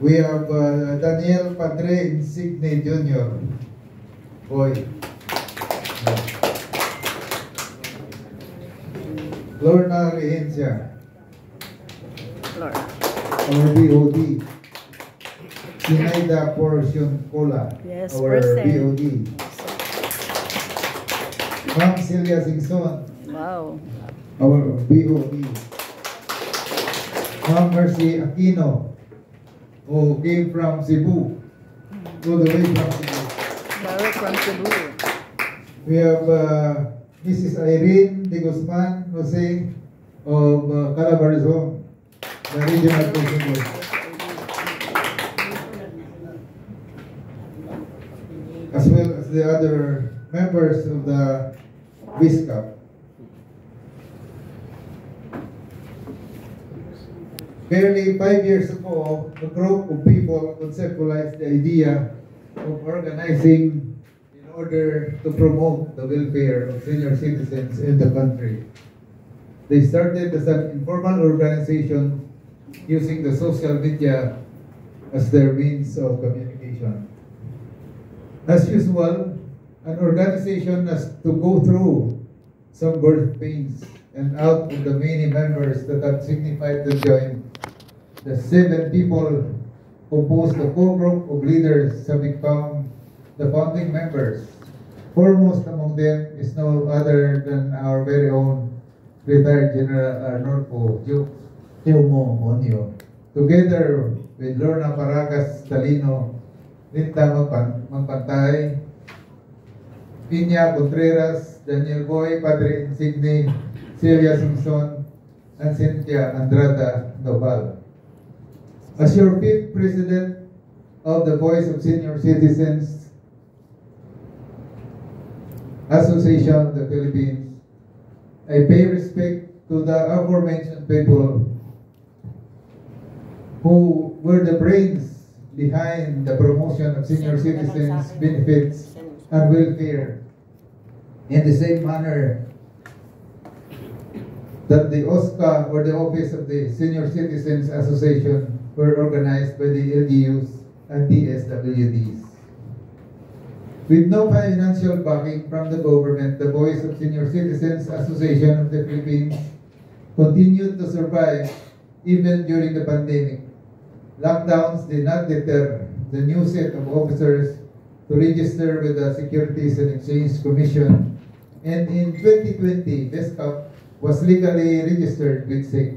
We have Daniel Padre Insigne Jr. Boy. Lorna Rehencia. Our BOD. Sinaida Portion Cola. Yes, our person. BOD. Ma'am Celia Singson. Wow. Our BOD. Ma'am Mercy Aquino, who came from Cebu, all the way from Cebu. Direct from Cebu. We have Mrs. Irene De Guzman Jose of Calabarzon, the regional president. As well as the other members of the BISCAP. Barely 5 years ago, a group of people conceptualized the idea of organizing in order to promote the welfare of senior citizens in the country. They started as an informal organization using the social media as their means of communication. As usual, an organization has to go through some birth pains, and out of the many members that have signified to join, the 7 people compose the core group of leaders have become the founding members. Foremost among them is no other than our very own retired General Arnolfo Yumo Onyo, together with Lorna Paragas Talino, Linda Magpantay, Piña Contreras, Daniel Boy, Padre Insigne, Celia Simpson, and Cynthia Andrada Noval. As your 5th President of the Voice of Senior Citizens Association of the Philippines, I pay respect to the aforementioned people who were the brains behind the promotion of senior citizens' benefits and welfare in the same manner that the OSCA, or the Office of the Senior Citizens Association, were organized by the LGUs and DSWDs. With no financial backing from the government, the Voice of Senior Citizens Association of the Philippines continued to survive even during the pandemic. Lockdowns did not deter the new set of officers to register with the Securities and Exchange Commission, and in 2020, BESCAP was legally registered with SEC.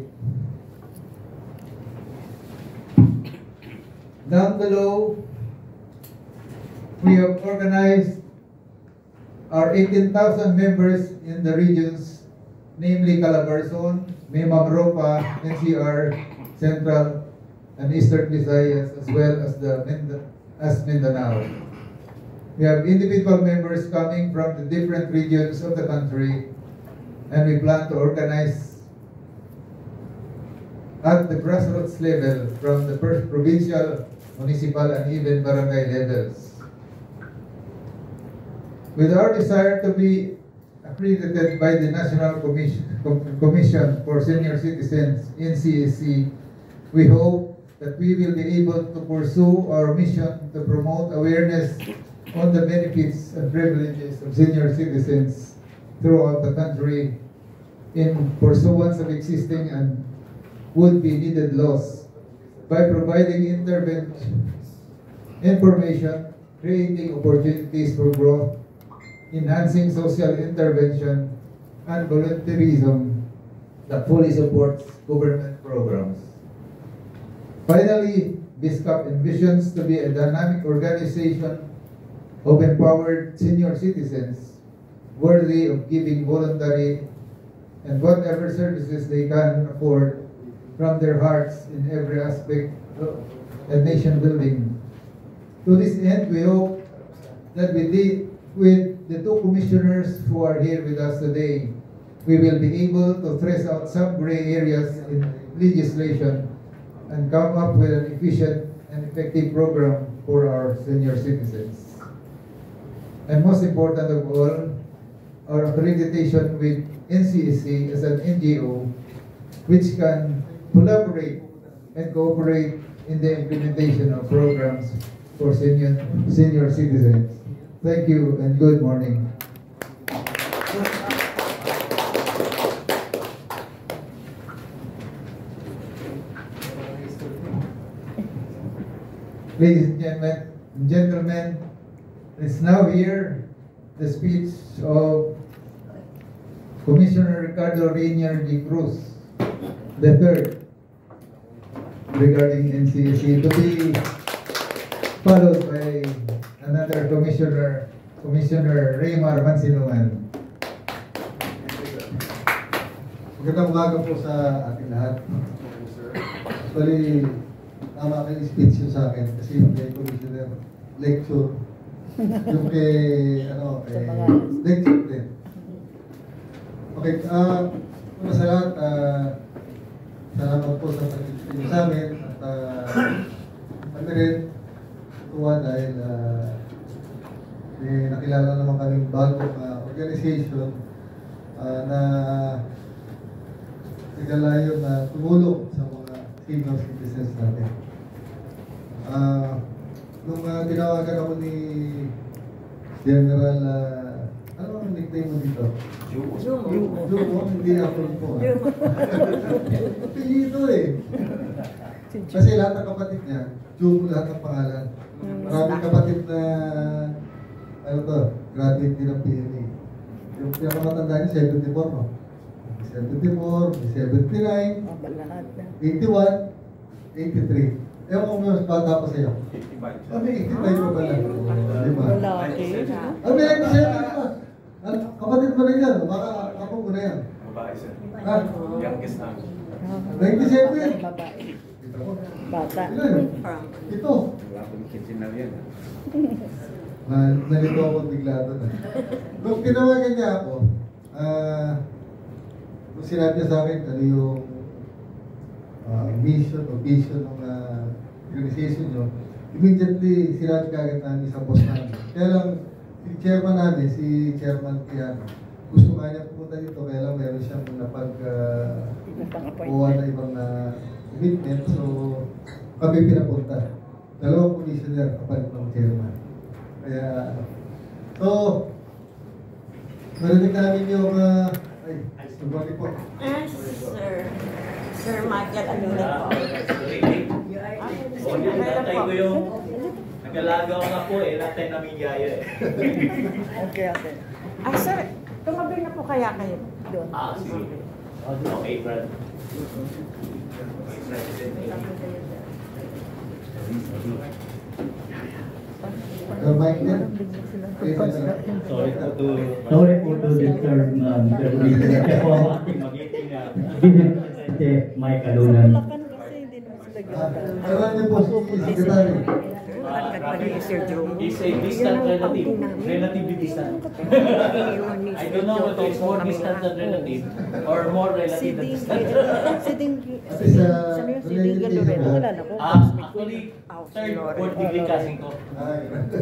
Down below, we have organized our 18,000 members in the regions, namely Calabarzon, Mimagropa, NCR, Central, and Eastern Visayas, as well as Mindanao. We have individual members coming from the different regions of the country, and we plan to organize at the grassroots level from the first provincial, municipal, and even barangay levels. With our desire to be accredited by the National Commission for Senior Citizens, NCSC, we hope that we will be able to pursue our mission to promote awareness on the benefits and privileges of senior citizens throughout the country in pursuance of existing and would-be needed laws by providing information, creating opportunities for growth, enhancing social intervention, and volunteerism that fully supports government programs. Finally, BISCAP envisions to be a dynamic organization of empowered senior citizens worthy of giving voluntary and whatever services they can afford from their hearts in every aspect of nation building. To this end, we hope that with the 2 commissioners who are here with us today, we will be able to trace out some gray areas in legislation and come up with an efficient and effective program for our senior citizens. And most important of all, our accreditation with NCSC as an NGO, which can collaborate and cooperate in the implementation of programs for senior citizens. Thank you and good morning. Ladies and gentlemen, let's now hear the speech of Commissioner Ricardo Reiner de Cruz III regarding NCSE, to be followed by another Commissioner Raymar Mansinuan. Magandang umaga po sa ating lahat. Actually, tama kayo speech yun sa akin kasi yung kay Commissioner lecture yung kay lecture din. Okay, una sa lahat, salamat po sa pag-ibig sa amin at kami rin tuwa dahil may nakilala naman kaming bagong organization na nagalayon na tumulong sa mga senior citizens natin. Nung tinawagan ako ni General, ano ang nickname mo dito? Jumo, hindi ako po. Apelyido eh. Kasi lahat ng kapatid niya, Jumo lahat ng pangalan. Maraming kapatid na, graduate din ng PNA. Yung pinakamatanda niya, 74 no? 74, 79, 81, 83. Ewan ko mas bata pa sa'yo. 85. May 85 pa pala. Diba? May 97 pa. Kapatid mo rin yan. Baka ako mo na yan. Babae sir. Ha? Youngest na. 97. Bata. Ilan? Ito. Wala akong kitchen na yan. Nalito ako bigla doon. Nung tinawagan niya ako, nung sinabi niya sa akin ano yung mission o vision ng organization nyo, immediately sinabi kagad namin sa boss namin. Kaya lang, si chairman namin, si Chairman Tiano, gusto nga niya pumunta dito, kaya lang meron siyang napag-kuha na ibang commitment, so kami pinapunta. Dalawang commissioner kapalit ng chairman. Kaya, so, narinig namin yung, sumbali po. Yes, sir. Sir Michael Aluna po. Natay ko yung nagalaga ko nga po natay namin yaya eh. Okay. Ay, sir, tumabi na po kaya kayo doon. Sige. Okay, Brad. Sorry po to disturb Mr. Commissioner. Kaya po ang ating Presidente Mike Alunan. Alam niyo po, Secretary. Is a distant relative. Relatively distant. I don't know whether it's more distant than relative or more relative than distant. Actually, third, fourth degree cousin ko.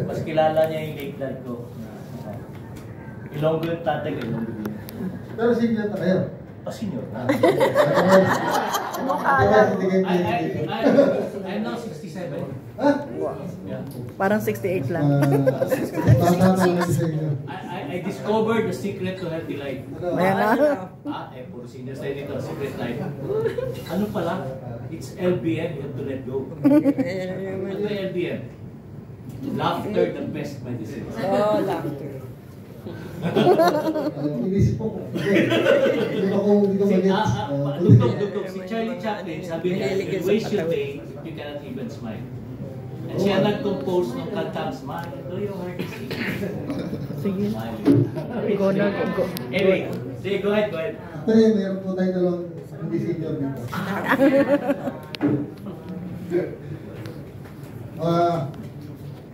Mas kilala niya yung late dad ko. Ilonggo yung tatay ko, Ilonggo yun. Pero senior na kayo. Senior. I'm now 67. Ha? Yeah. Parang 68 lang. I discovered the secret to healthy life. Ayan na. Puro senior tayo dito, secret life. Ano pala? It's LBM, you have to let go. Ano ba LBM? Laughter, the best medicine. Oh, laughter. Inisip po. Hindi ko mag-gets. Dugtog. Si Charlie Chaplin, sabi niya, you waste your day if you cannot even smile. And siya nag-compose ng kantang Smile, do your heart is easy. Sige. Smile. Go na. Anyway, sige, go ahead. Actually, meron po tayo dalawang hindi senior dito.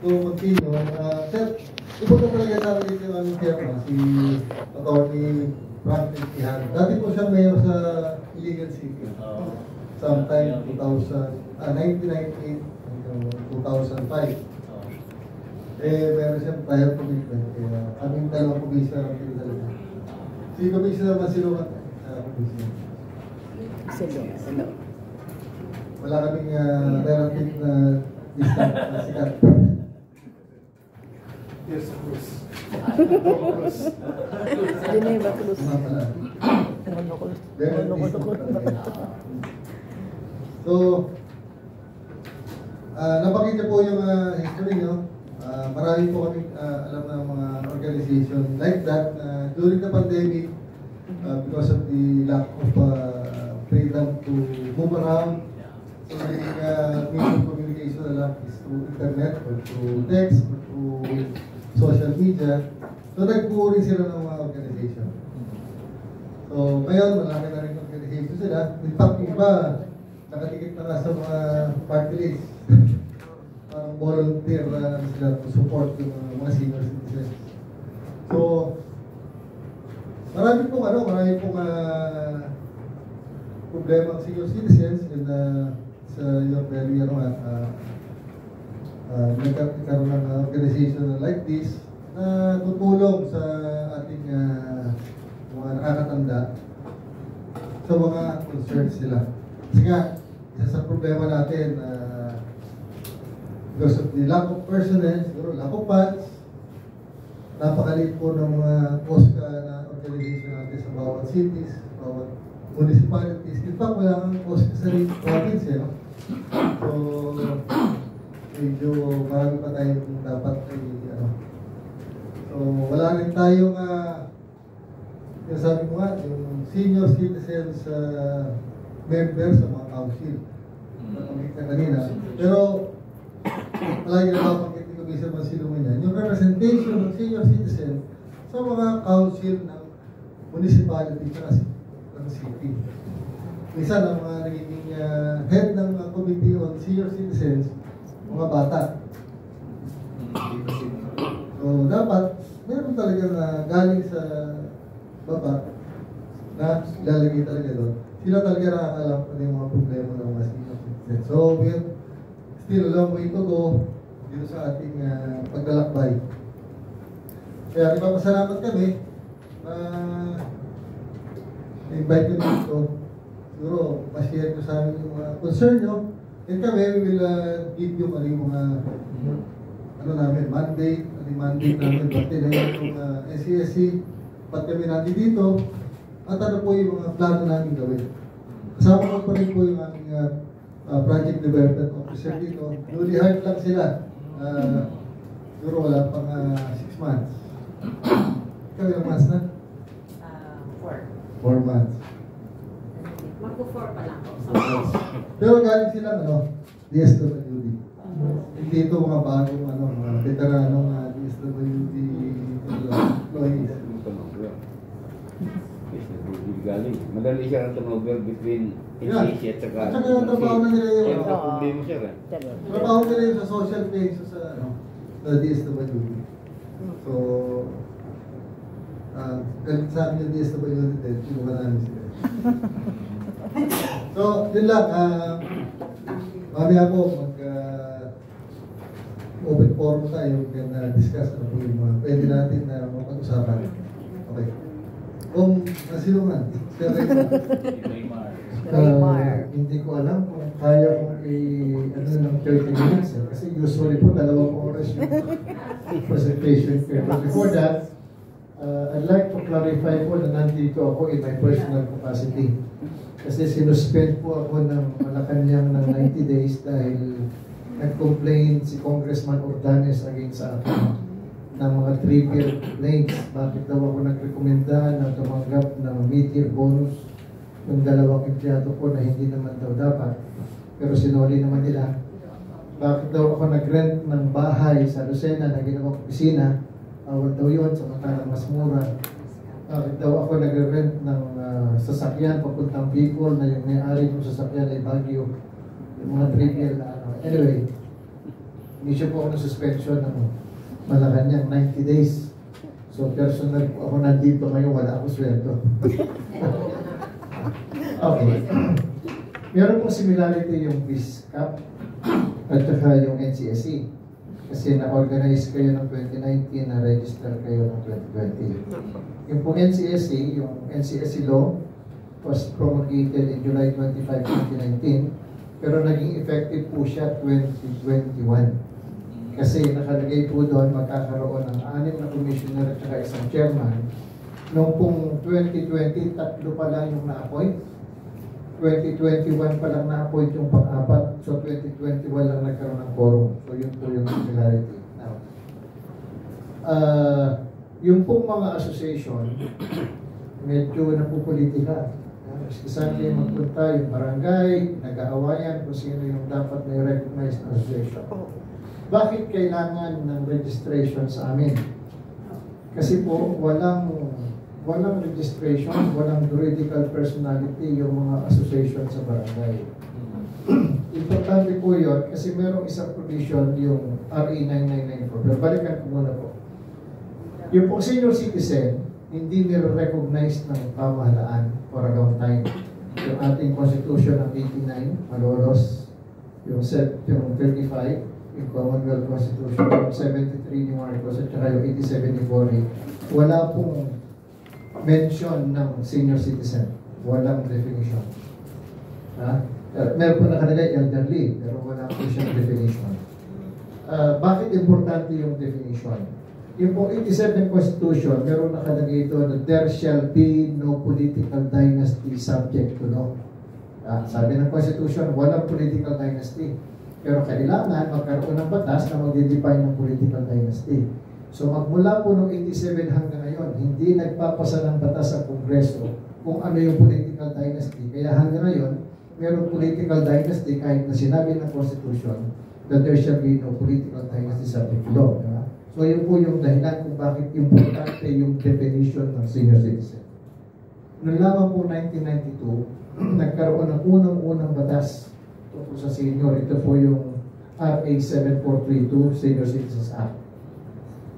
To continue, sir, ipo po talaga sa akin dito yung aming chairman, si Atty. Franklin Quijano. Dati po siya mayor sa Iligan City. Sometime 1998 hanggang 2005. Meron siyang prior commitment. Kaya kaming dalawang commissioner ang pinadala. Si Commissioner Mansinuan. Hello. wala kaming relative na distant na sikat. Here's the Cruz. Geneva Cruz. Mga pala. Very distant talaga. So, napakita niyo po yung history nyo. Marami po kami alam ng mga organization like that during the pandemic because of the lack of freedom to move around. So, the means of communication na lang is through internet or through text or through social media. So, nagbuo rin sila ng mga organization. So, ngayon, malaki na rin organization sila. In fact, iba, nakatikit na nga sa mga party list. Parang volunteer na sila to support yung mga senior citizens. So, marami pong problema ang senior citizens and sa yung very nagkaroon ng organization like this na tutulong sa ating mga nakakatanda sa mga concerns sila. Kasi nga, isa sa problema natin because of the lack of personnel, siguro lack of funds, napakaliit po ng mga OSCA na organization natin sa bawat cities, bawat municipalities. In fact, wala kang OSCA sa province, no? So, medyo marami pa tayong dapat So, wala rin tayong yung sabi ko nga, yung senior citizens members sa mga council. Nakamit na kanina. Pero, palagi na napakit ni Commissioner Mansilungan yan, yung representation ng senior citizen sa mga council ng municipality at ng city. Minsan, ang mga nagiging head ng committee on senior citizens, mga bata. So, dapat, meron talaga na galing sa baba na ilalagay talaga doon. Sila talaga nakakalam kung yung mga problema ng mga senior citizens. So, we have still a long way to go dito sa ating paglalakbay. Kaya ipapasalamat kami na-invite nyo dito. Siguro, ma-share nyo sa amin yung mga concern nyo. And kami, we will give you mga namin, mandate namin, pati na yung NCSC, ba't kami natin dito, at ano po yung mga plano namin gawin. Kasama ko pa rin po yung aming project development officer dito. Newly hired lang sila. Siguro wala pang 6 months. Ikaw yung months na? 4 months. Magpo-4 pa lang. Pero galing sila, DSWD. Hindi ito mga bagong, mga veteranong DSWD employees. Galing. Madali siya ang turnover between NCC at saka... At saka yung trabaho na nila yung... problema siya rin. Trabaho nila yung sa social things, sa DSWD. So, galit sa amin yung DSWD din, kinuha namin sila. So, yun lang. Mamaya po, open forum tayo, discuss ano po yung mga pwede natin na mapag-usapan. Okay. Kung nasilungan, Sir Raymar. Hindi ko alam kung kaya kong ng 30 minutes kasi usually po 2 oras yung presentation. But before that, I'd like to clarify po na nandito ako in my personal capacity. Kasi sinuspend po ako ng Malacanang ng 90 days dahil nag-complain si Congressman Ordanes against sa akin ng mga trivial complaints. Bakit daw ako nagrekomenda na tumanggap ng mid-year bonus yung 2 empleyado ko na hindi naman daw dapat. Pero sinuli naman nila. Bakit daw ako nag-rent ng bahay sa Lucena na ginawang opisina? Awal daw yun, samantalang mas mura. Bakit daw ako nag-rent ng sasakyan papuntang Bicol na yung may-ari ng sasakyan ay Baguio? Yung mga trivial na Anyway, inisyo po ako ng suspension ng Malacanang 90 days. So personal po ako nandito ngayon, wala akong sweldo. Okay. Meron pong similarity yung BISCAP at saka yung NCSE. Kasi na-organize kayo ng 2019, na-register kayo ng 2020. Yung pong NCSE, yung NCSE law was promulgated in July 25, 2019. pero naging effective po siya 2021. Kasi nakalagay po doon magkakaroon ng 6 na commissioner at saka isang chairman. Noong pong 2020, 3 pa lang yung na-appoint. 2021 pa lang na-appoint yung pang-apat. So 2021 lang nagkaroon ng quorum. So yun po yung similarity. Now, yung pong mga association, medyo napupolitika. Isa kayo magpunta yung barangay, nag-aawayan kung sino yung dapat may recognized na association. Bakit kailangan ng registration sa amin? Kasi po, walang registration, walang juridical personality yung mga association sa barangay. Importante po yun kasi merong isang provision yung RA 9994. Pero balikan ko muna po. Yung po senior citizen, hindi nire-recognize ng pamahalaan for a long time. Yung ating Constitution ng 89, malolos. Yung 35, yung Commonwealth Constitution, yung 73 ni Marcos, at saka yung 87 ni Cory, wala pong mention ng senior citizen. Walang definition. Meron po nakalagay elderly, pero wala po siyang definition. Bakit importante yung definition? Yung po 87 Constitution, meron nakalagay ito na there shall be no political dynasty subject to law. Sabi ng Constitution, walang political dynasty. Pero kailangan magkaroon ng batas na mag-define ng political dynasty. So magmula po noong 87 hanggang ngayon, hindi nagpapasa ng batas sa Kongreso kung ano yung political dynasty. Kaya hanggang ngayon, mayroong political dynasty kahit na sinabi ng Constitution that there shall be no political dynasty subject to law. Diba? So yun po yung dahilan kung bakit importante yung definition ng senior citizen. Noong lamang po 1992, nagkaroon ng unang-unang batas tungkol sa senior. Ito po yung RA 7432, Senior Citizens Act.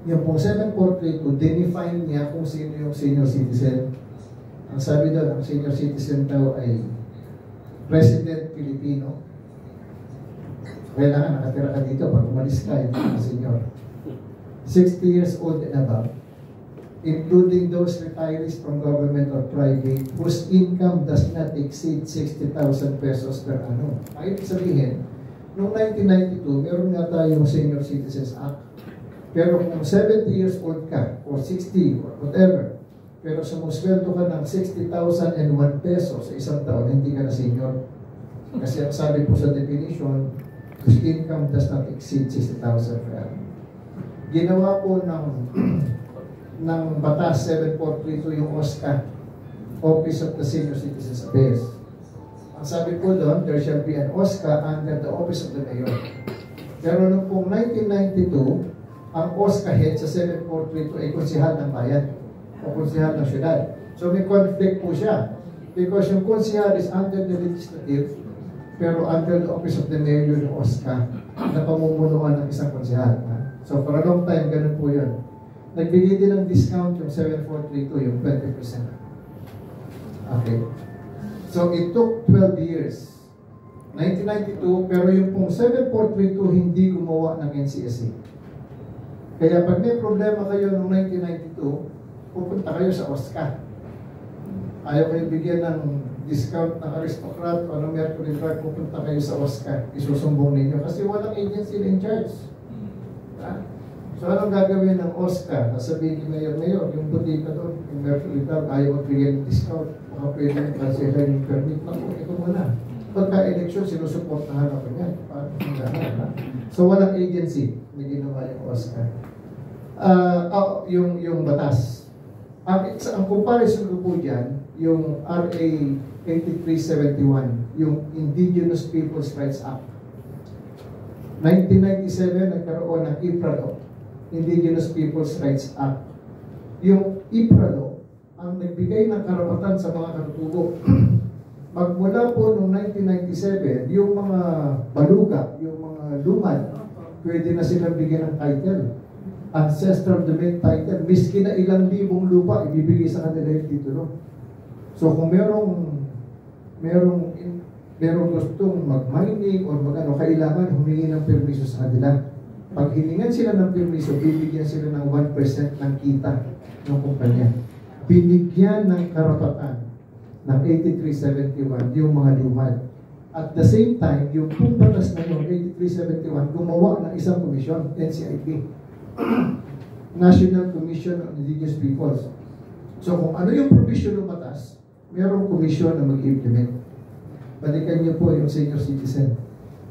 Yung pong 7432, define niya kung sino yung senior citizen. Ang sabi doon, ang senior citizen daw ay resident Filipino. Kailangan nakatira ka dito pag umalis ka, hindi ka senior. 60 years old and above, including those retirees from government or private whose income does not exceed 60,000 pesos per annum. Ang ibig sabihin, noong 1992, meron nga tayong Senior Citizens Act. Pero kung 70 years old ka, or 60, or whatever, pero sumusweldo ka ng 60,001 pesos sa isang taon, hindi ka na senior. Kasi ang sabi po sa definition, whose income does not exceed 60,000 per annum. Ginawa po ng Batas 7432 yung OSCA, Office of the Senior Citizens Affairs. Ang sabi po doon, there shall be an OSCA under the Office of the Mayor. Pero noong pong 1992, ang OSCA head sa 7432 ay konsihal ng bayan o konsihal ng syudad. So may conflict po siya. Because yung konsihal is under the legislative, pero under the Office of the Mayor yung OSCA na pamumunuan ng isang konsihal. So for a long time, ganun po yun. Nagbigay din ng discount yung 7432, yung 20%. Okay. So it took 12 years. 1992, pero yung pong 7432 hindi gumawa ng NCSA. Kaya pag may problema kayo noong 1992, pupunta kayo sa OSCA. Ayaw kayo bigyan ng discount ng aristocrat o ng Mercury Drug, pupunta kayo sa OSCA. Isusumbong ninyo kasi walang agency in charge. So anong gagawin ng OSCA? Nasabihin ni Mayor, yung butika doon, yung Mercury Drug, ayaw magbigyan ng discount. Baka pwede yung cancela yung permit. Naku, ito muna. Pagka-eleksyon, sinusuportahan ako niyan. So walang agency na ginawa yung OSCA. Yung batas. Ang comparison ko po dyan, yung RA 8371, yung Indigenous Peoples' Rights Act. 1997, nagkaroon ng IPRA, Indigenous Peoples' Rights Act. Yung IPRA, ang nagbigay ng karapatan sa mga katutubo. Magmula po noong 1997, yung mga baluga, yung mga lumad, pwede na silang bigyan ng title. Ancestral domain title. Miski na ilang libong lupa, ibibigay sa kanila yung titulo. So kung merong gustong mag-mining or mag-ano, kailangan humingi ng permiso sa kanila. Pag hiningan sila ng permiso, bibigyan sila ng 1% ng kita ng kumpanya. Binigyan ng karapatan ng 8371 yung mga lumad. At the same time, yung pong batas na yun, 8371, gumawa ng isang komisyon, NCIP. National Commission on Indigenous Peoples. So kung ano yung provision ng batas, mayroong komisyon na mag-implement. Balikan niyo po yung Senior Citizen.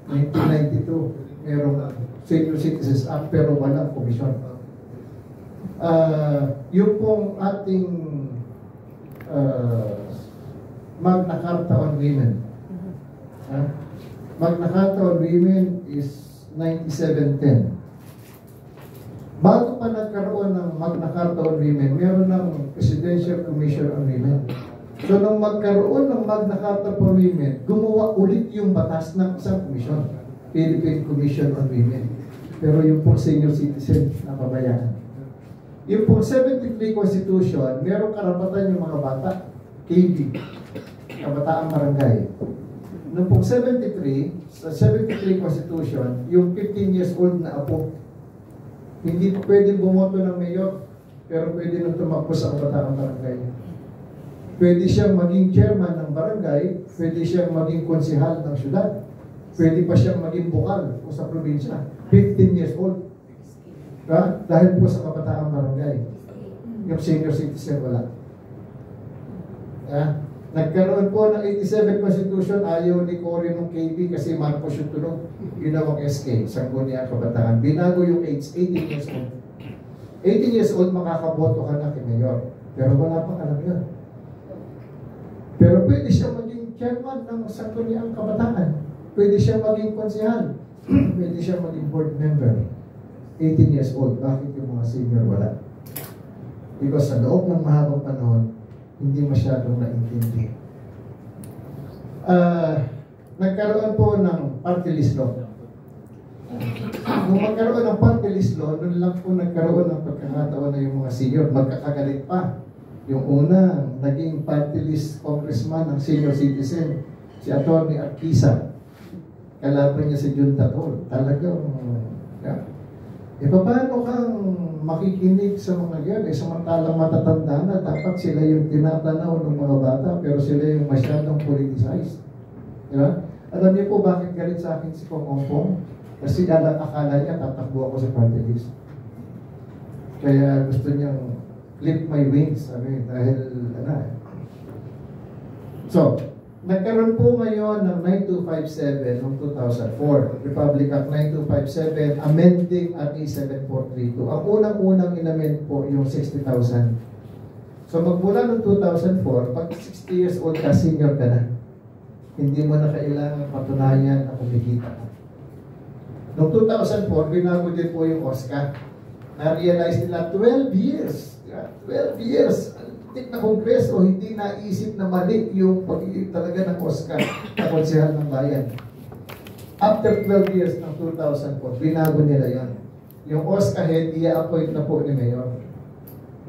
1992, mayroong Senior Citizens Act pero walang komisyon. Yung pong ating Magna Carta on Women. Magna Carta on Women is 9710. Bago pa nagkaroon ng Magna Carta on Women, meron ng Presidential Commission on Women. So nung magkaroon ng Magna Carta for Women, gumawa ulit yung batas ng isang komisyon, Philippine Commission on Women. Pero yung pong senior citizen, napabayaan. Yung pong 73 Constitution, merong karapatan yung mga bata, KB, Kabataang Barangay. Nung pong 73, sa 73 Constitution, yung 15 years old na apo, hindi pa pwede bumoto ng mayor, pero pwede nang tumakbo sa Kabataang Barangay. Pwede siyang maging chairman ng barangay, pwede siyang maging konsehal ng syudad, pwede pa siyang maging bukal o sa probinsya. 15 years old. Dahil po sa Kabataang Barangay. Yung senior citizen wala. Nagkaroon po ng 87 Constitution, ayaw ni Cory ng KB kasi Marcos yung tunog. Ginawang SK, Sangguniang Kabataan. Binago yung age, 18 years old. 18 years old, makakaboto ka na kay Mayor. Pero wala pang alam yun. Pero pwede siya maging chairman ng Sangguniang Kabataan. Pwede siya maging konsehal. Pwede siya maging board member. 18 years old. Bakit yung mga senior wala? Because sa loob ng mahabang panahon, hindi masyadong naintindi. Nagkaroon po ng party list law. Nung magkaroon ng party list law, noon lang po nagkaroon ng pagkakataon na yung mga senior, magkakagalit pa. Yung una, naging party list congressman ng senior citizen, si Atty. Arquisa. Kalaban niya si Jun Tatol. Talagang, paano kang makikinig sa mga yan? Samantalang matatanda na, dapat sila yung tinatanaw ng mga bata, pero sila yung masyadong politicized. Diba? Alam niyo po bakit galit sa akin si Kong Ompong? Kasi akala niya tatakbo ako sa party list. Kaya gusto niyang clip my wings, dahil So, nagkaroon po ngayon ng 9257 noong 2004, Republic Act 9257, amending RA 7432. Ang unang-unang inamend po yung 60,000. So magmula noong 2004, pag 60 years old ka, senior ka na. Hindi mo na kailangan patunayan na kumikita ka. Noong 2004, binago din po yung OSCA. Na-realize nila 12 years. 12 years. Tik na kongreso, hindi naisip na mali yung pag-iig talaga ng OSCA na konsehal ng bayan. After 12 years ng 2004, binago nila yon. Yung OSCA head, i-appoint na po ni Mayor.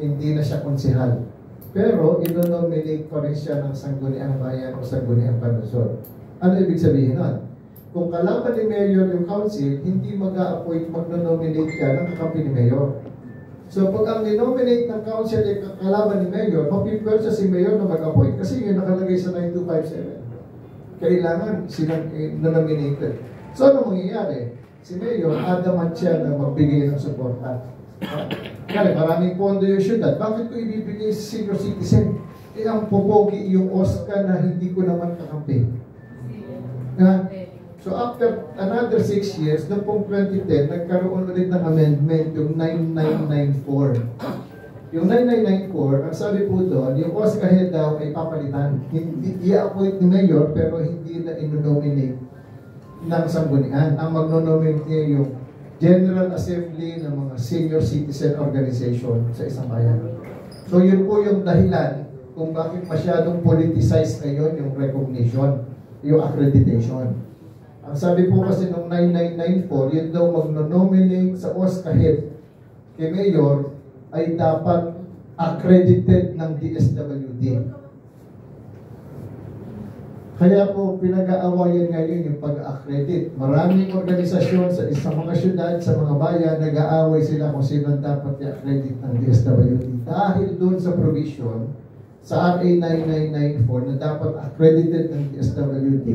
Hindi na siya konsehal. Pero, ino-nominate pa rin siya ng Sangguniang Bayan o Sangguniang Panlungsod. Ano ibig sabihin nun? Kung kalaban ni Mayor yung council, hindi mag-a-appoint, mag-nominate ka ng kakampi ni Mayor. So pag ang denominate ng council ay kalaban ni Mayor, mapipwersa si Mayor na mag-appoint kasi yun nakalagay sa 9257. Kailangan silang nominated. So ano mangyayari? Si Mayor, adamant siya na magbigay ng suporta. Kaya maraming pondo yung syudad. Bakit ko ibibigay sa senior citizen? Ang popogi yung OSCA na hindi ko naman kakampi. So after another 6 years, noong pong 2010, nagkaroon ulit ng amendment, yung 9994. Yung 9994, ang sabi po doon, yung OSCA head daw ay papalitan. Hindi i-appoint ni Mayor, pero hindi na inonominate ng sanggunian. Ang magnonominate niya yung General Assembly ng mga Senior Citizen Organization sa isang bayan. So yun po yung dahilan kung bakit masyadong politicized ngayon yung recognition, yung accreditation. Ang sabi po kasi nung 9994, yun daw magno-nominate sa OSCA head kay Mayor ay dapat accredited ng DSWD. Kaya po pinag-aawayan ngayon yung pag-accredit. Maraming organisasyon sa isang mga syudad, sa mga bayan, nag-aaway sila kung sino dapat i-accredit ng DSWD. Dahil doon sa provision sa RA 9994 na dapat accredited ng DSWD,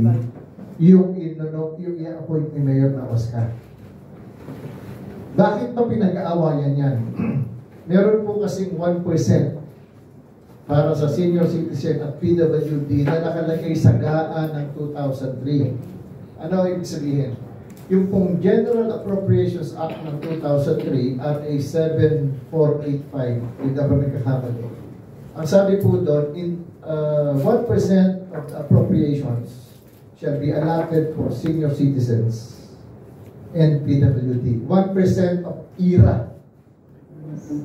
yung i-appoint ni Mayor na Oscar. Bakit pa pinag-aawayan yan? Meron po kasing 1% para sa senior citizen at PWD na nakalagay sa GAA ng 2003. Ano ibig sabihin? Yung pong General Appropriations Act ng 2003, RA 7485, hindi na ba nagkakamali? Ang sabi po doon, 1% of the appropriations shall be allotted for senior citizens and PWD. 1% of IRA.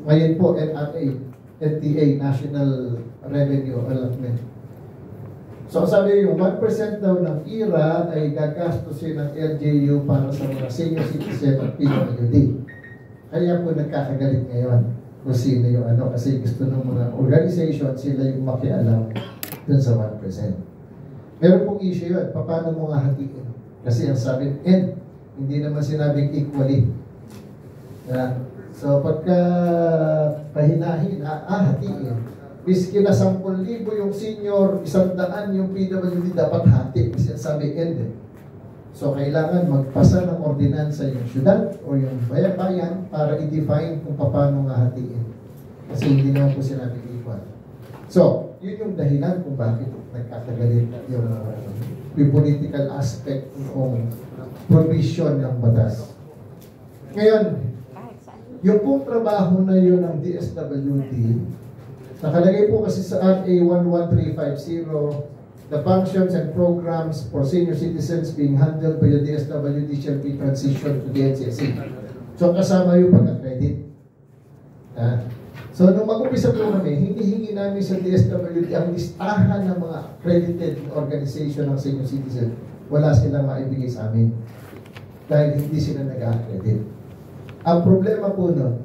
Ngayon po, NTA, National Revenue Allotment. So sabi yung 1% daw ng IRA ay gagastusin ng LGU para sa mga senior citizen at PWD. Kaya po nagkakagalit ngayon kung sino yung ano, kasi gusto ng mga organization sila yung makialam dun sa 1%. Meron pong issue yun, paano mo nga hatiin? Kasi ang sabi, and hindi naman sinabing equally. So pagka pahinahin, hatiin. Biski na 10,000 yung senior, 100 yung PWD dapat hati. Kasi sabi end. So kailangan magpasa ng ordinansa yung syudad o yung bayan para i-define kung paano nga hatiin. Kasi hindi naman po sinabi equal. So, yun yung dahilan kung bakit nagkakagalit yung political aspect ng provision ng batas. Ngayon, yung pong trabaho na yun ng DSWD, nakalagay po kasi sa RA 11350, the functions and programs for senior citizens being handled by the DSWD shall be transitioned to the NCSC. So kasama yung pag-accredit. So nung mag-umpisa po kami, hingi namin sa DSWD ang listahan ng mga accredited organization ng senior citizen. Wala silang maibigay sa amin. Dahil hindi sila nag-accredit. Ang problema po nun,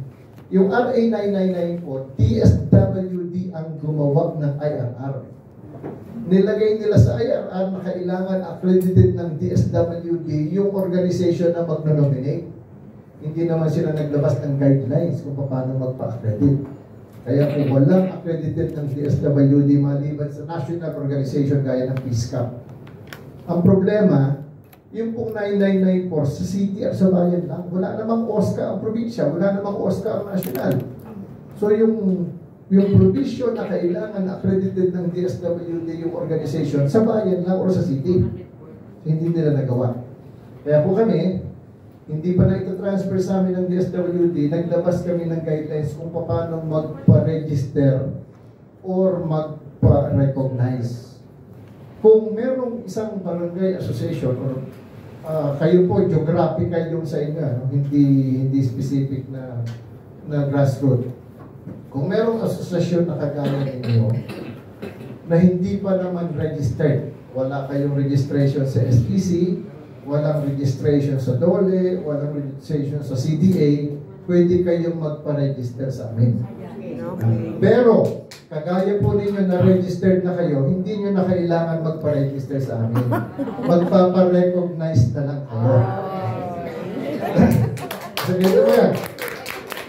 yung RA 999 po, DSWD ang gumawa ng IRR. Nilagay nila sa IRR na kailangan accredited ng DSWD yung organization na magno-nominate. Hindi naman sila naglabas ng guidelines kung paano magpa-accredit. Kaya kung walang accredited ng DSWD maliban sa national organization gaya ng PSCAP. Ang problema, yung pong 999 po sa city at sa bayan lang, wala namang OSCA ang probinsya, wala namang OSCA ang national. So yung provision na kailangan accredited ng DSWD yung organization sa bayan lang o sa city, hindi nila nagawa. Kaya po kami, hindi pa na ito transfer sa amin ng DSWD, naglabas kami ng guidelines kung paano magpa-register or magpa-recognize. Kung merong isang barangay association or kayo po, geographical yung sa inyo, hindi specific na grassroots. Kung merong asosasyon na kagaya ninyo na hindi pa naman registered, wala kayong registration sa SEC, walang registration sa DOLE, walang registration sa CDA, pwede kayong magpa-register sa amin. Pero, kagaya po ninyo na registered na kayo, hindi nyo na kailangan magpa-register sa amin. Magpapa-recognize na lang kayo. Sabihin mo yan.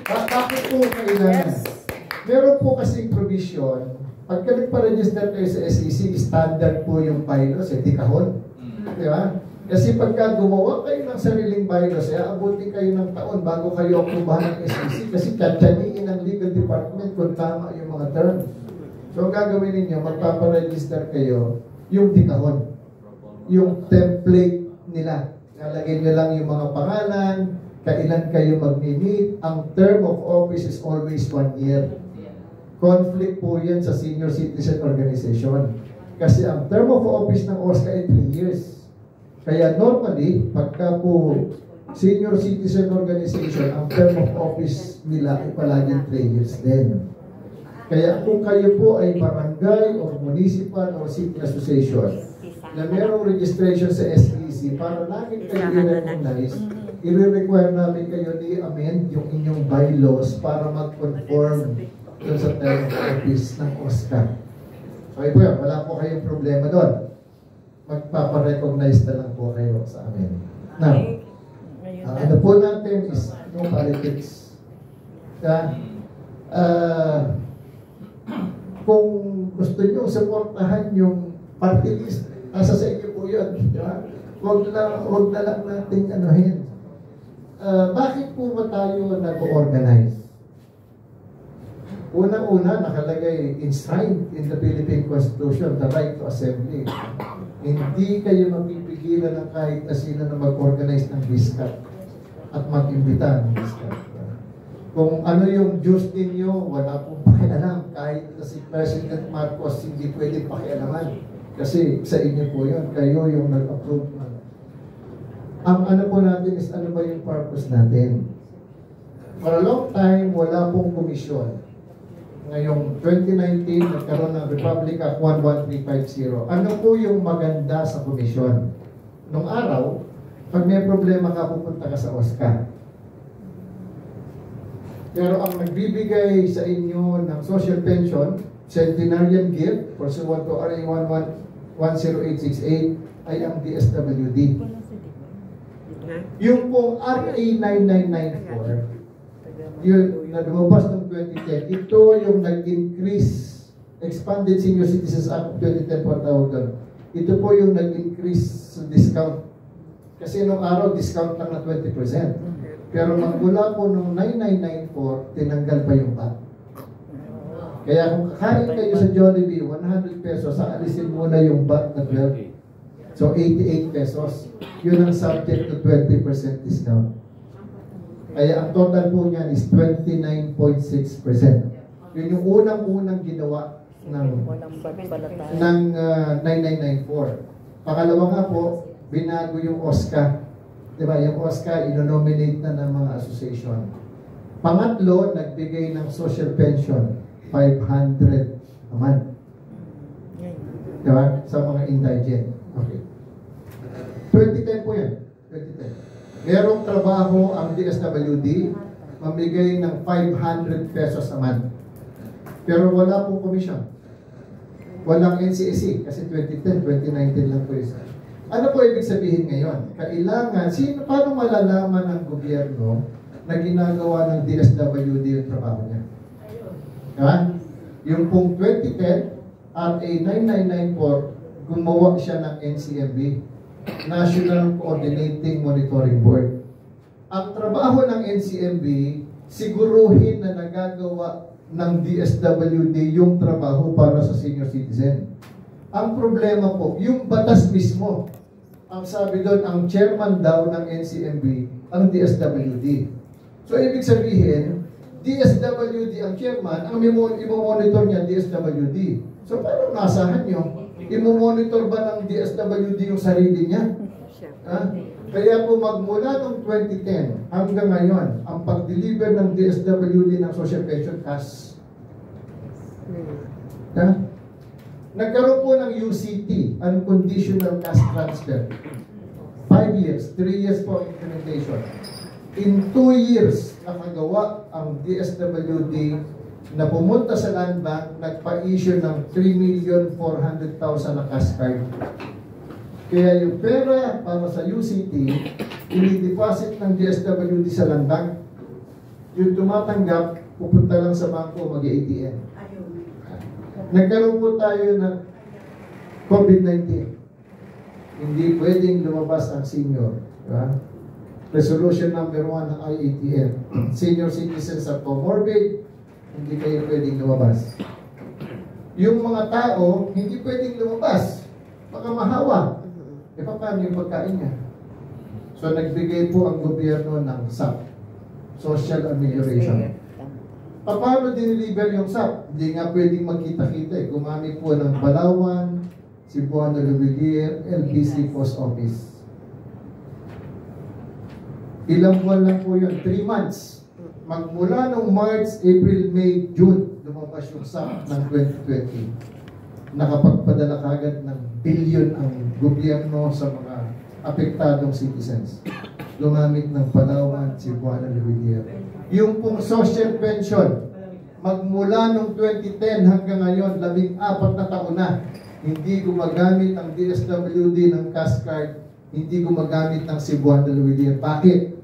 Bakit po kailangan? Meron po kasing provision, pagka nagpa-register kayo sa SEC, standard po yung bylaws, di kahon. Di ba? Kasi pagka gumawa kayo ng sariling bylaws, abutin kayo ng taon bago kayo akubahan ng SEC kasi katsaniin ng legal department kung tama yung mga terms. So ang gagawin ninyo, magpaparegister kayo yung dikahon, yung template nila. Lalagay nyo lang yung mga pangalan, kailan kayo mag-meet. Ang term of office is always 1 year. Conflict po yan sa senior citizen organization. Kasi ang term of office ng OSCA ay 3 years. Kaya normally, pagka po senior citizen organization, ang term of office nila ay palaging 3 years din. Kaya kung kayo po ay barangay or municipal or city association na merong registration sa SEC, para namin kayo i-recognize, i-require namin kayo i-amend yung inyong bylaws para mag-conform dun sa term of office ng OSCA. So ito yan, wala po kayong problema doon. Magpaparecognize na lang po kayo sa amin. Now, ano po natin is no politics. Kung gusto nyo supportahan yung party list, nasa sa inyo po yun. Wag na lang natin anuhin. Bakit po ba tayo nag-organize? Unang-una, nakalagay enshrined in the Philippine Constitution the right to assembly. Hindi kayo mapipigilan ng kahit na sino na mag-organize ng discount at mag-imbita ng discount. Kung ano yung dues ninyo, wala pong pakialam. Kahit na si President Marcos hindi pwede pakialaman. Kasi sa inyo po yun, kayo yung nag-approve. Ang ano po natin is ano ba yung purpose natin? For a long time, wala pong komisyon. Ngayong 2019, nagkaroon ng Republic Act 11350. Ano po yung maganda sa komisyon? Nung araw, pag may problema ka, pupunta ka sa OSCA. Pero ang nagbibigay sa inyo ng social pension, centenarian gift, pursuant to RA 10868, ay ang DSWD. Yung pong RA 9994, yun na lumabas ng 2010, ito yung nag-increase, Expanded Senior Citizens Act of 2010 po tawag doon. Ito po yung nag-increase sa discount. Kasi nung araw, discount lang na 20%. Pero magmula po nung 9994, tinanggal pa yung VAT. Kaya kung kakain kayo sa Jollibee, 100 pesos, alisin muna yung VAT na 12. So, 88 pesos. Yun ang subject to 20% discount. Kaya ang total po niyan is 29.6%. Yun yung unang-unang ginawa ng 9994. Pangalawa nga po, binago yung OSCA. Diba? Yung OSCA, inonominate na ng mga association. Pangatlo, nagbigay ng social pension, 500 naman. Diba? Sa mga indigent. Okay. 2010 po yan. 2010. Merong trabaho ang DSWD, mamigay ng 500 pesos a month. Pero wala pong komisyon. Walang NCSC kasi 2010, 2019 lang po isa. Ano po ibig sabihin ngayon? Kailangan, paano malalaman ng gobyerno na ginagawa ng DSWD yung trabaho niya? Diba? Yung pong 2010, RA 9994, gumawa siya ng NCMB, National Coordinating Monitoring Board. Ang trabaho ng NCMB, siguruhin na nagagawa ng DSWD yung trabaho para sa senior citizen. Ang problema po, yung batas mismo, ang sabi doon, ang chairman daw ng NCMB, ang DSWD. So, ibig sabihin, DSWD ang chairman, ang i-monitor niya, DSWD. So, paano nasahan nyo? I-monitor ba ng DSWD yung sarili niya? Kaya po magmula noong 2010 hanggang ngayon, ang pag-deliver ng DSWD ng social pension cash. Nagkaroon po ng UCT, Unconditional Cash Transfer. 5 years, 3 years po implementation. In 2 years, nakagawa ang DSWD na pumunta sa Land Bank, nagpa-issue ng 3,400,000 na cash card. Kaya yung pera para sa UCT, i-deposit ng DSWD sa Land Bank. Yung tumatanggap, pupunta lang sa bangko, mag-ATM. Nagkaroon po tayo ng COVID-19. Hindi pwedeng lumabas ang senior. Diba? Resolution number 1 ng IATF. Senior citizens are comorbid, hindi kayo pwedeng lumabas. Yung mga tao, hindi pwedeng lumabas. Baka mahawa. E paano yung pagkain niya? So nagbigay po ang gobyerno ng SAP, Social Amelioration. Paano diniliver yung SAP? Hindi nga pwedeng magkita-kita. Gumamit po ng Palawan, Cebuano Lubilier, LBC Post Office. Ilang buwan lang po yun? 3 months. Magmula noong March, April, May, June, lumabas yung SAP ng 2020. Nakapagpadala kagad ng billion ang gobyerno sa mga apektadong citizens. Lumamit ng Palawan, Cebuano Lubilier. Yung pong social pension, magmula noong 2010 hanggang ngayon, 14 na taon na, hindi gumagamit ang DSWD ng cash card, hindi gumagamit ng Cebuano Lubilier. Bakit?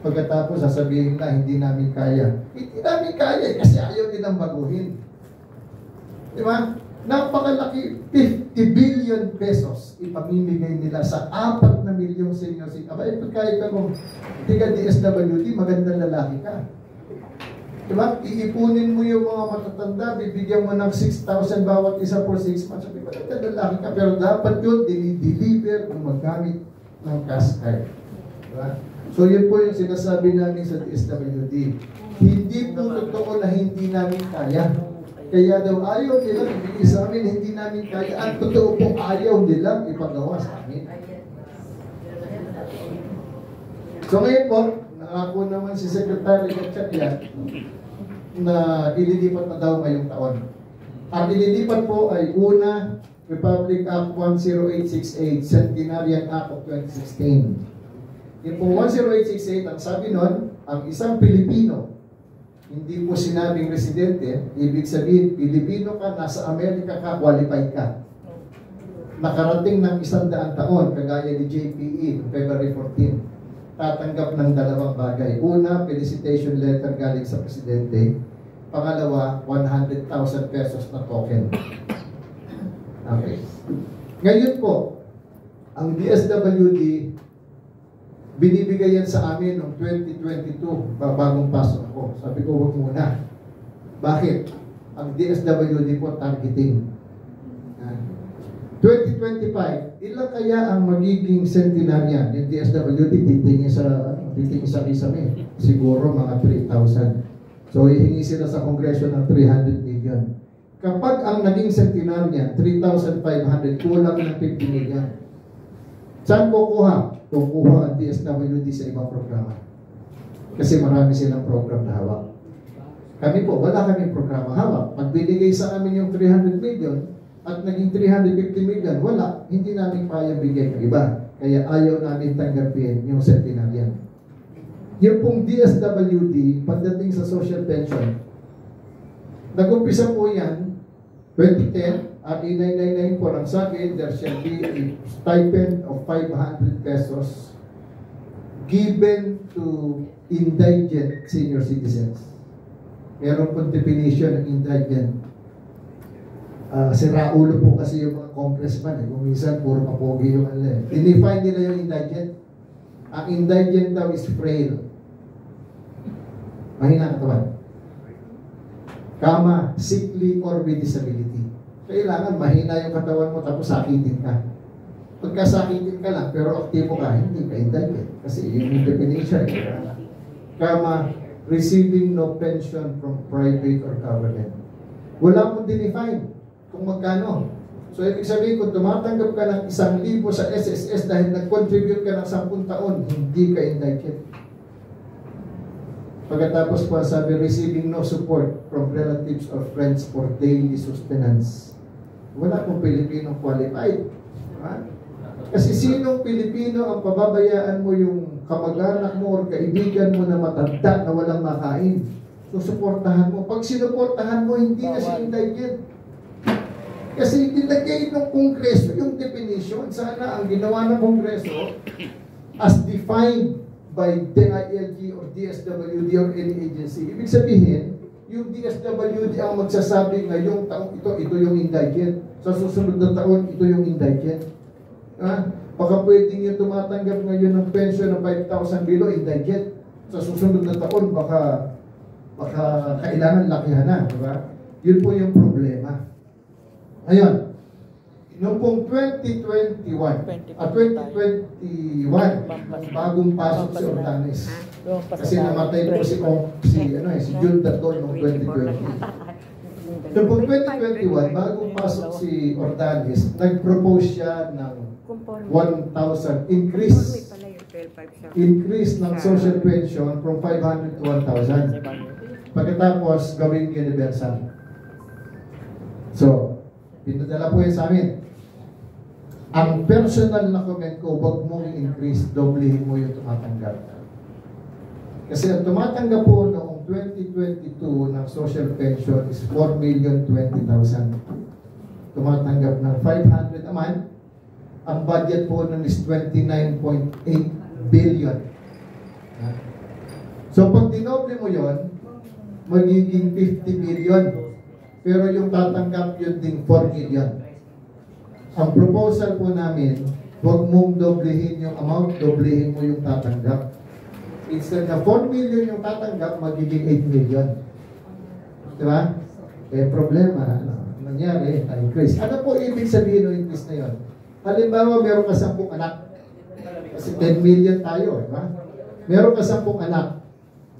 Pagkatapos sasabihin na hindi namin kaya. Hindi namin kaya kasi ayaw nilang baguhin. Di ba? Napakalaki, 50 billion million pesos ipamimigay nila sa 4 na milyong senior citizen. Aba, kahit ako, tiga DSWD, magandang lalaki ka. Diba? Iipunin mo yung mga matatanda, bibigyan mo ng 6,000 bawat isa for 6 months. Sabi, magandang lalaki ka, pero dapat yun, deliver kung maggamit ng cash card. Diba? So yun po yung sinasabi namin sa DSWD. Hindi po totoo na hindi namin kaya. Kaya daw ayaw nilang ibigay sa amin, hindi namin kaya. Ang totoo po, ayaw nilang ipagawa sa amin. So ngayon po, nangako naman si Secretary Gatchalian na ililipat na daw ngayong taon. Ang ililipat po ay una, Republic Act 10868, Centenarian Act of 2016. Yung po 10868, ang sabi nun, ang isang Pilipino, hindi po sinabing residente, ibig sabihin, Pilipino ka, nasa Amerika ka, qualified ka. Nakarating ng 100 taon, kagaya ni JPE, February 14, tatanggap ng 2 bagay. Una, felicitation letter galing sa Presidente. Pangalawa, 100,000 pesos na token. Okay. Ngayon po, ang DSWD, binibigay yan sa amin noong 2022, bagong pasok ko. Sabi ko, huwag muna. Bakit? Ang DSWD po targeting. 2025, ilan kaya ang magiging centenarian? Yung DSWD, titingin sa kisame. Siguro mga 3,000. So, ihingi sila sa Kongreso ng 300 million. Kapag ang naging centenarian, 3,500, kulang ng 50 million. Saan kukuha? Kukuha ang DSWD sa ibang programa. Kasi marami silang program na hawak. Kami po, wala kaming programa hawak. Pag binigay sa amin yung 300 million at naging 350 million, wala. Hindi namin kaya bigay ng iba. Kaya ayaw namin tanggapin yung centenarian. Yung pong DSWD, pagdating sa social pension, nag-umpisa po yan, 2010, at I-999 po ang sabi, there shall be a stipend of 500 pesos given to indigent senior citizens. Meron pong definition ng indigent. Sira ulo po kasi yung mga congressman. Kung minsan, puro papogi yung ano. Dinefine nila yung indigent. Ang indigent daw is frail. Mahina katawan. Kama, sickly, or with disability. Kailangan mahina yung katawan mo tapos sakitin ka. Pagka sakitin ka lang pero aktibo ka, hindi ka indigent. Kasi yung definition, kama, receiving no pension from private or government. Wala mong dinefine kung magkano. So, ibig sabihin, kung tumatanggap ka ng 1,000 sa SSS dahil nag-contribute ka ng 10 taon, hindi ka indigent. Pagkatapos po, sabi, receiving no support from relatives or friends for daily sustenance. Wala pong Pilipino qualified. Ha? Kasi sinong Pilipino ang pababayaan mo yung kamag-anak mo o kaibigan mo na matanda na walang makain? Susuportahan mo. Pag sinuportahan mo, hindi na siya indigent. Kasi nilagay ng Kongreso yung definition. Sana ang ginawa ng Kongreso as defined by DILG or DSWD or any agency. Ibig sabihin, yung DSWD ang magsasabi ngayong taong ito yung indigent. Sa susunod na taon, ito yung indigent. Baka pwedeng yung tumatanggap ngayon ng pension ng 5,000 below, indigent. Sa susunod na taon, baka kailangan lakihan na. Diba? Yun po yung problema. Ngayon, noong pong 2021, bagong pasok si Ortanes. Kasi namatay po si June Datol noong 2020. Noong pong 2021, bagong pasok si Ortanes, nag-propose siya ng 1,000 increase ng social pension from 500 to 1,000. Pagkatapos, gawing universal. So, pinadala po yan sa amin. Ang personal na comment ko, wag mong i-increase, doblehin mo yung tumatanggap. Kasi ang tumatanggap po noong 2022 ng social pension is 4,020,000. Tumatanggap ng 500 a month. Ang budget po nun is 29.8 billion. So pag dinoble mo yon, magiging 50 billion. Pero yung tatanggap yun ding 4 million. Ang proposal po namin, huwag mong doblehin yung amount, doblehin mo yung tatanggap. Instead na 4 million yung tatanggap, magiging 8 million. Diba? Eh, problema, nangyari, increase. Ano po ibig sabihin ng increase na yun? Halimbawa, meron ka 10 anak. Kasi 10 million tayo, diba? Meron ka 10 anak.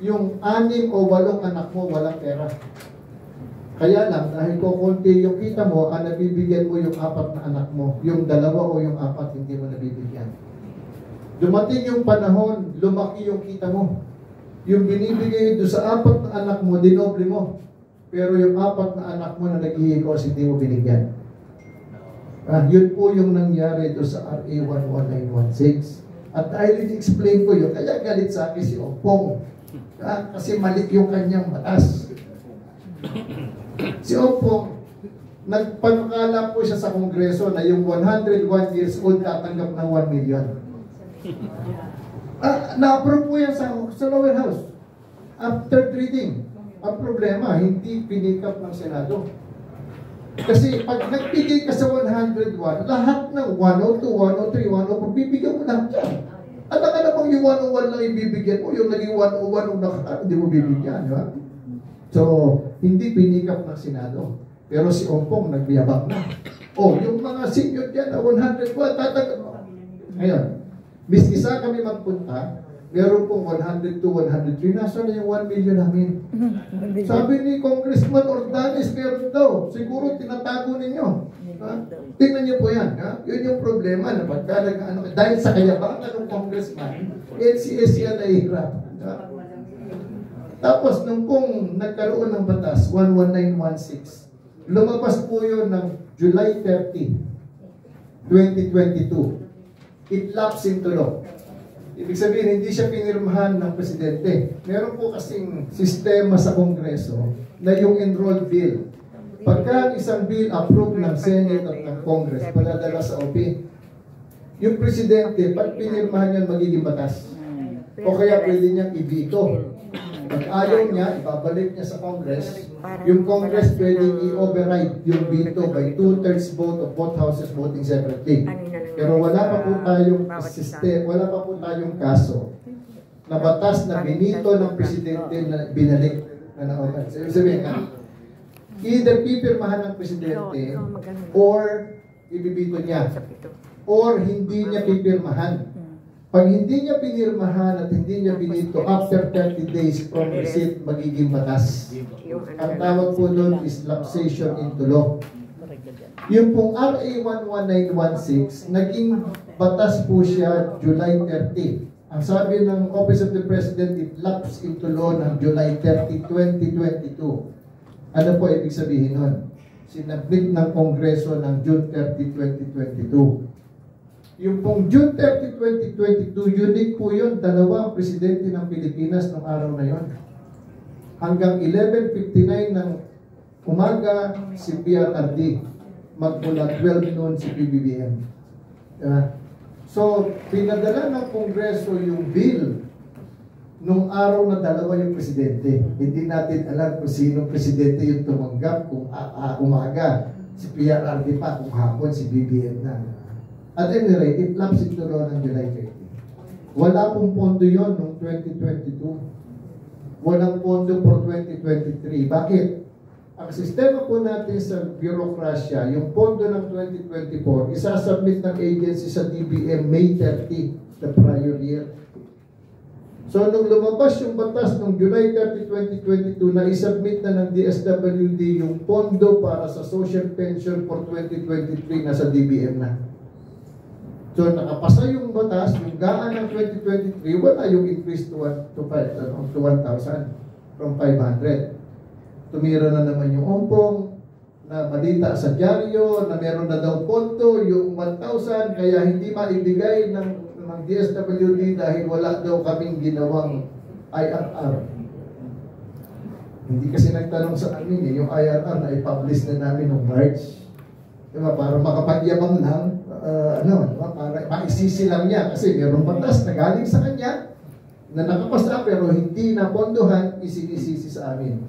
Yung 6 o 8 anak mo, walang pera. Kaya lang, dahil kukunti yung kita mo, nabibigyan mo yung 4 na anak mo. Yung 2 o yung 4, hindi mo nabibigyan. Dumating yung panahon, lumaki yung kita mo. Yung binibigay doon sa 4 na anak mo, dinoble mo. Pero yung 4 na anak mo na nag-iikos, hindi mo binigyan. Yun po yung nangyari doon sa RA 11916. At dahil i-explain ko yun, kaya galit sa akin si Opong. Kasi mali yung kanyang batas. Si Opong, nagpanukala po siya sa Kongreso na yung 101 years old tatanggap ng 1 million. Na-approve po yan sa lower house. After reading. Ang problema, hindi pinikap ng Senado. Kasi pag nagbigay ka sa 101, lahat ng 102, 103, 104, bibigyan mo lahat yan. Alam ka namang yung 101 lang ibibigyan mo, yung naging 101 nung nakaraan, hindi mo bibigyan, di ba? So, hindi pinikap ng Senado. Pero si Ompong nagbiyabang na. Yung mga senior dyan na 100, tatanggap mo. Ngayon, miski sa kami magpunta, meron pong 102, 103, nasa na yung 1 million namin. Sabi ni Congressman Ordanes, meron daw. Siguro tinatago ninyo. Tingnan niyo po yan. Yun yung problema na pagka dahil sa kayabangan ng congressman, LCS yan nahihirap. Tapos nung pong nagkaroon ng batas, 11916, lumabas po yun ng July 30, 2022. It lapsed into law. Ibig sabihin, hindi siya pinirmahan ng presidente. Meron po kasing sistema sa Kongreso na yung enrolled bill. Pagka isang bill approved ng Senate at ng Congress, paladala sa OP, yung presidente, pag pinirmahan yan, magiging batas. O kaya pwede niyang i-veto. Pag ayaw niya, ibabalik niya sa Congress. Yung Congress pwedeng i-override yung veto by 2/3 vote of both houses voting separately. Pero wala pa po tayong system, wala pa po tayong kaso na batas na binito ng presidente na binalik na na-override. So, sabihin nga, either pipirmahan ng presidente or ibibito niya or hindi niya pipirmahan. Pag hindi niya pinirmahan at hindi niya binito, after 30 days from receipt, magiging batas. Ang tawag po doon is lapsation into law. Yung pong RA 11916, naging batas po siya July 30. Ang sabi ng Office of the President, it lapsed into law ng July 30, 2022. Ano po ibig sabihin nun? Sinabit ng Kongreso ng June 30, 2022. Yung pong June 30, 2022, unique po yun. Dalawa ang presidente ng Pilipinas ng araw na yon. Hanggang 11:59 ng umaga, si PRRD. Magmula 12 noon si PBBM. So, pinadala ng Kongreso yung bill nung araw na dalawa yung presidente. Hindi natin alam kung sino presidente yung tumanggap, kung umaga, si PRRD pa, kung hapon si BBM na. At any rate, it lapsed into law ng July 30. Wala pong pondo yon noong 2022. Walang pondo for 2023. Bakit? Ang sistema po natin sa bureaucracia, yung pondo ng 2024, isasubmit ng agency sa DBM May 30, the prior year. So, nung lumabas yung batas noong July 30, 2022, na isubmit na ng DSWD yung pondo para sa social pension for 2023 na sa DBM na. So, nakapasa yung batas, yung gaan ng 2023, wala yung increase to 1,000 from 500. Tumira na naman yung Ompong, na balita sa dyaryo, na meron na daw pondo, yung 1,000, kaya hindi maibigay ng DSWD dahil wala daw kaming ginawang IRR. Hindi kasi nagtanong sa amin, yung IRR na i-publish na namin noong March. Diba? Para makapagyabang lang, para maisisi lang niya kasi mayroong batas na galing sa kanya na nakapasa pero hindi na pondohan, isinisisi sa amin.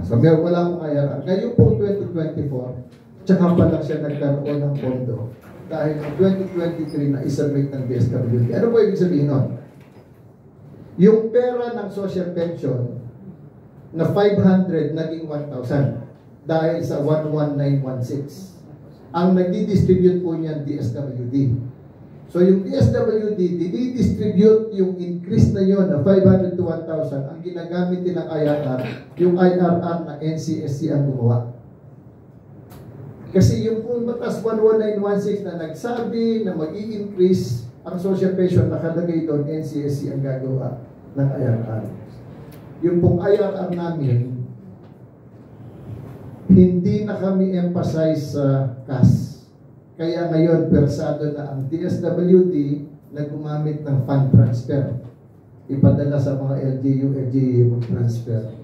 So meron wala akong IRR. Ngayon po 2024, tsaka pa lang siya nagkaroon ng pondo dahil ng 2023 na isubmit ng DSWD. Ano po ibig sabihin nun? Yung pera ng social pension na 500 naging 1,000 dahil sa 11916. Ang nagdi-distribute po niyan DSWD. So yung DSWD, dinidistribute yung increase na yon na 500 to 1,000. Ang ginagamit din ng IRR, yung IRR na NCSC ang gumawa. Kasi yung pong batas 11916 na nagsabi na mag-i-increase ang social pension, nakalagay doon, NCSC ang gagawa ng IRR. Yung pong IRR namin, hindi na kami emphasize sa cash. Kaya ngayon, persado na ang DSWD na gumamit ng fund transfer. Ipadala sa mga LGU mag-transfer.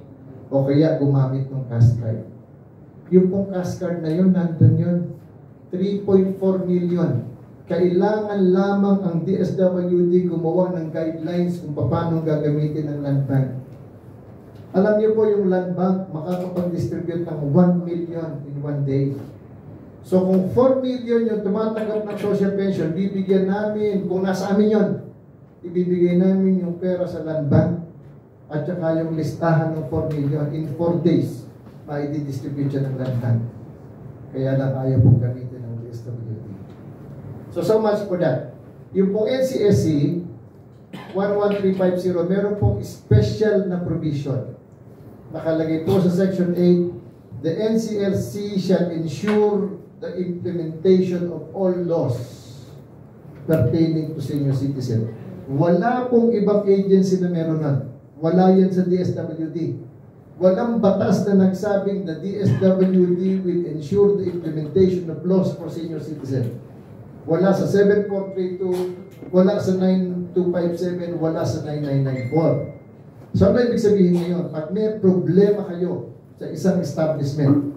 O kaya gumamit ng cash card. Yung pong cash card na yun, nandun yun. 3.4 million. Kailangan lamang ang DSWD gumawa ng guidelines kung paano gagamitin ang land bank. Alam niyo po yung land bank, makakapag-distribute ng 1 million in one day. So kung 4 million yung tumatanggap ng social pension, bibigyan namin, kung nasa amin yun, ibibigay namin yung pera sa land bank at saka yung listahan ng 4 million in 4 days, ma-i-distribute siya ng land bank. Kaya lang ayaw pong gamitin ng DSWD. So much for that. Yung pong NCSC, 11350, meron pong special na provision. Nakalagay po sa Section 8, the NCLC shall ensure the implementation of all laws pertaining to senior citizen. Wala pong ibang agency na meron nun. Wala yan sa DSWD. Walang batas na nagsabing the DSWD will ensure the implementation of laws for senior citizen. Wala sa 7432, wala sa 9257, wala sa 9994. So ano ibig sabihin ngayon? Pag may problema kayo sa isang establishment,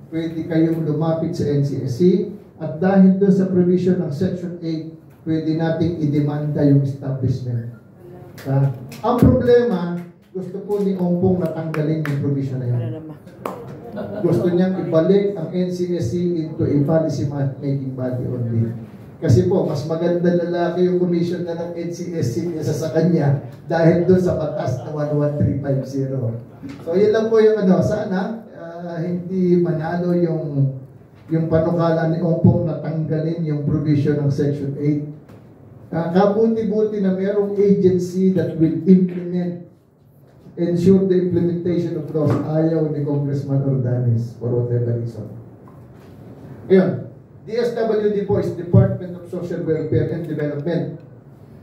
pwede kayong lumapit sa NCSC at dahil doon sa provision ng Section 8, pwede nating idemanda yung establishment. Ang problema, gusto po ni Ompong natanggalin yung provision na yun. Gusto niyang ibalik ang NCSC into a policy making body only. Kasi po, mas maganda lalaki yung commission na ng NCSC kaysa sa kanya dahil doon sa batas na 11350. So, yun lang po yung sana hindi manalo yung panukala ni Ompong na tanggalin yung provision ng Section 8. Kabuti-buti na merong agency that will ensure the implementation of laws. Ayaw ni Congressman Ordanes for whatever reason. Ngayon, DSWD po is Department of Social Welfare and Development.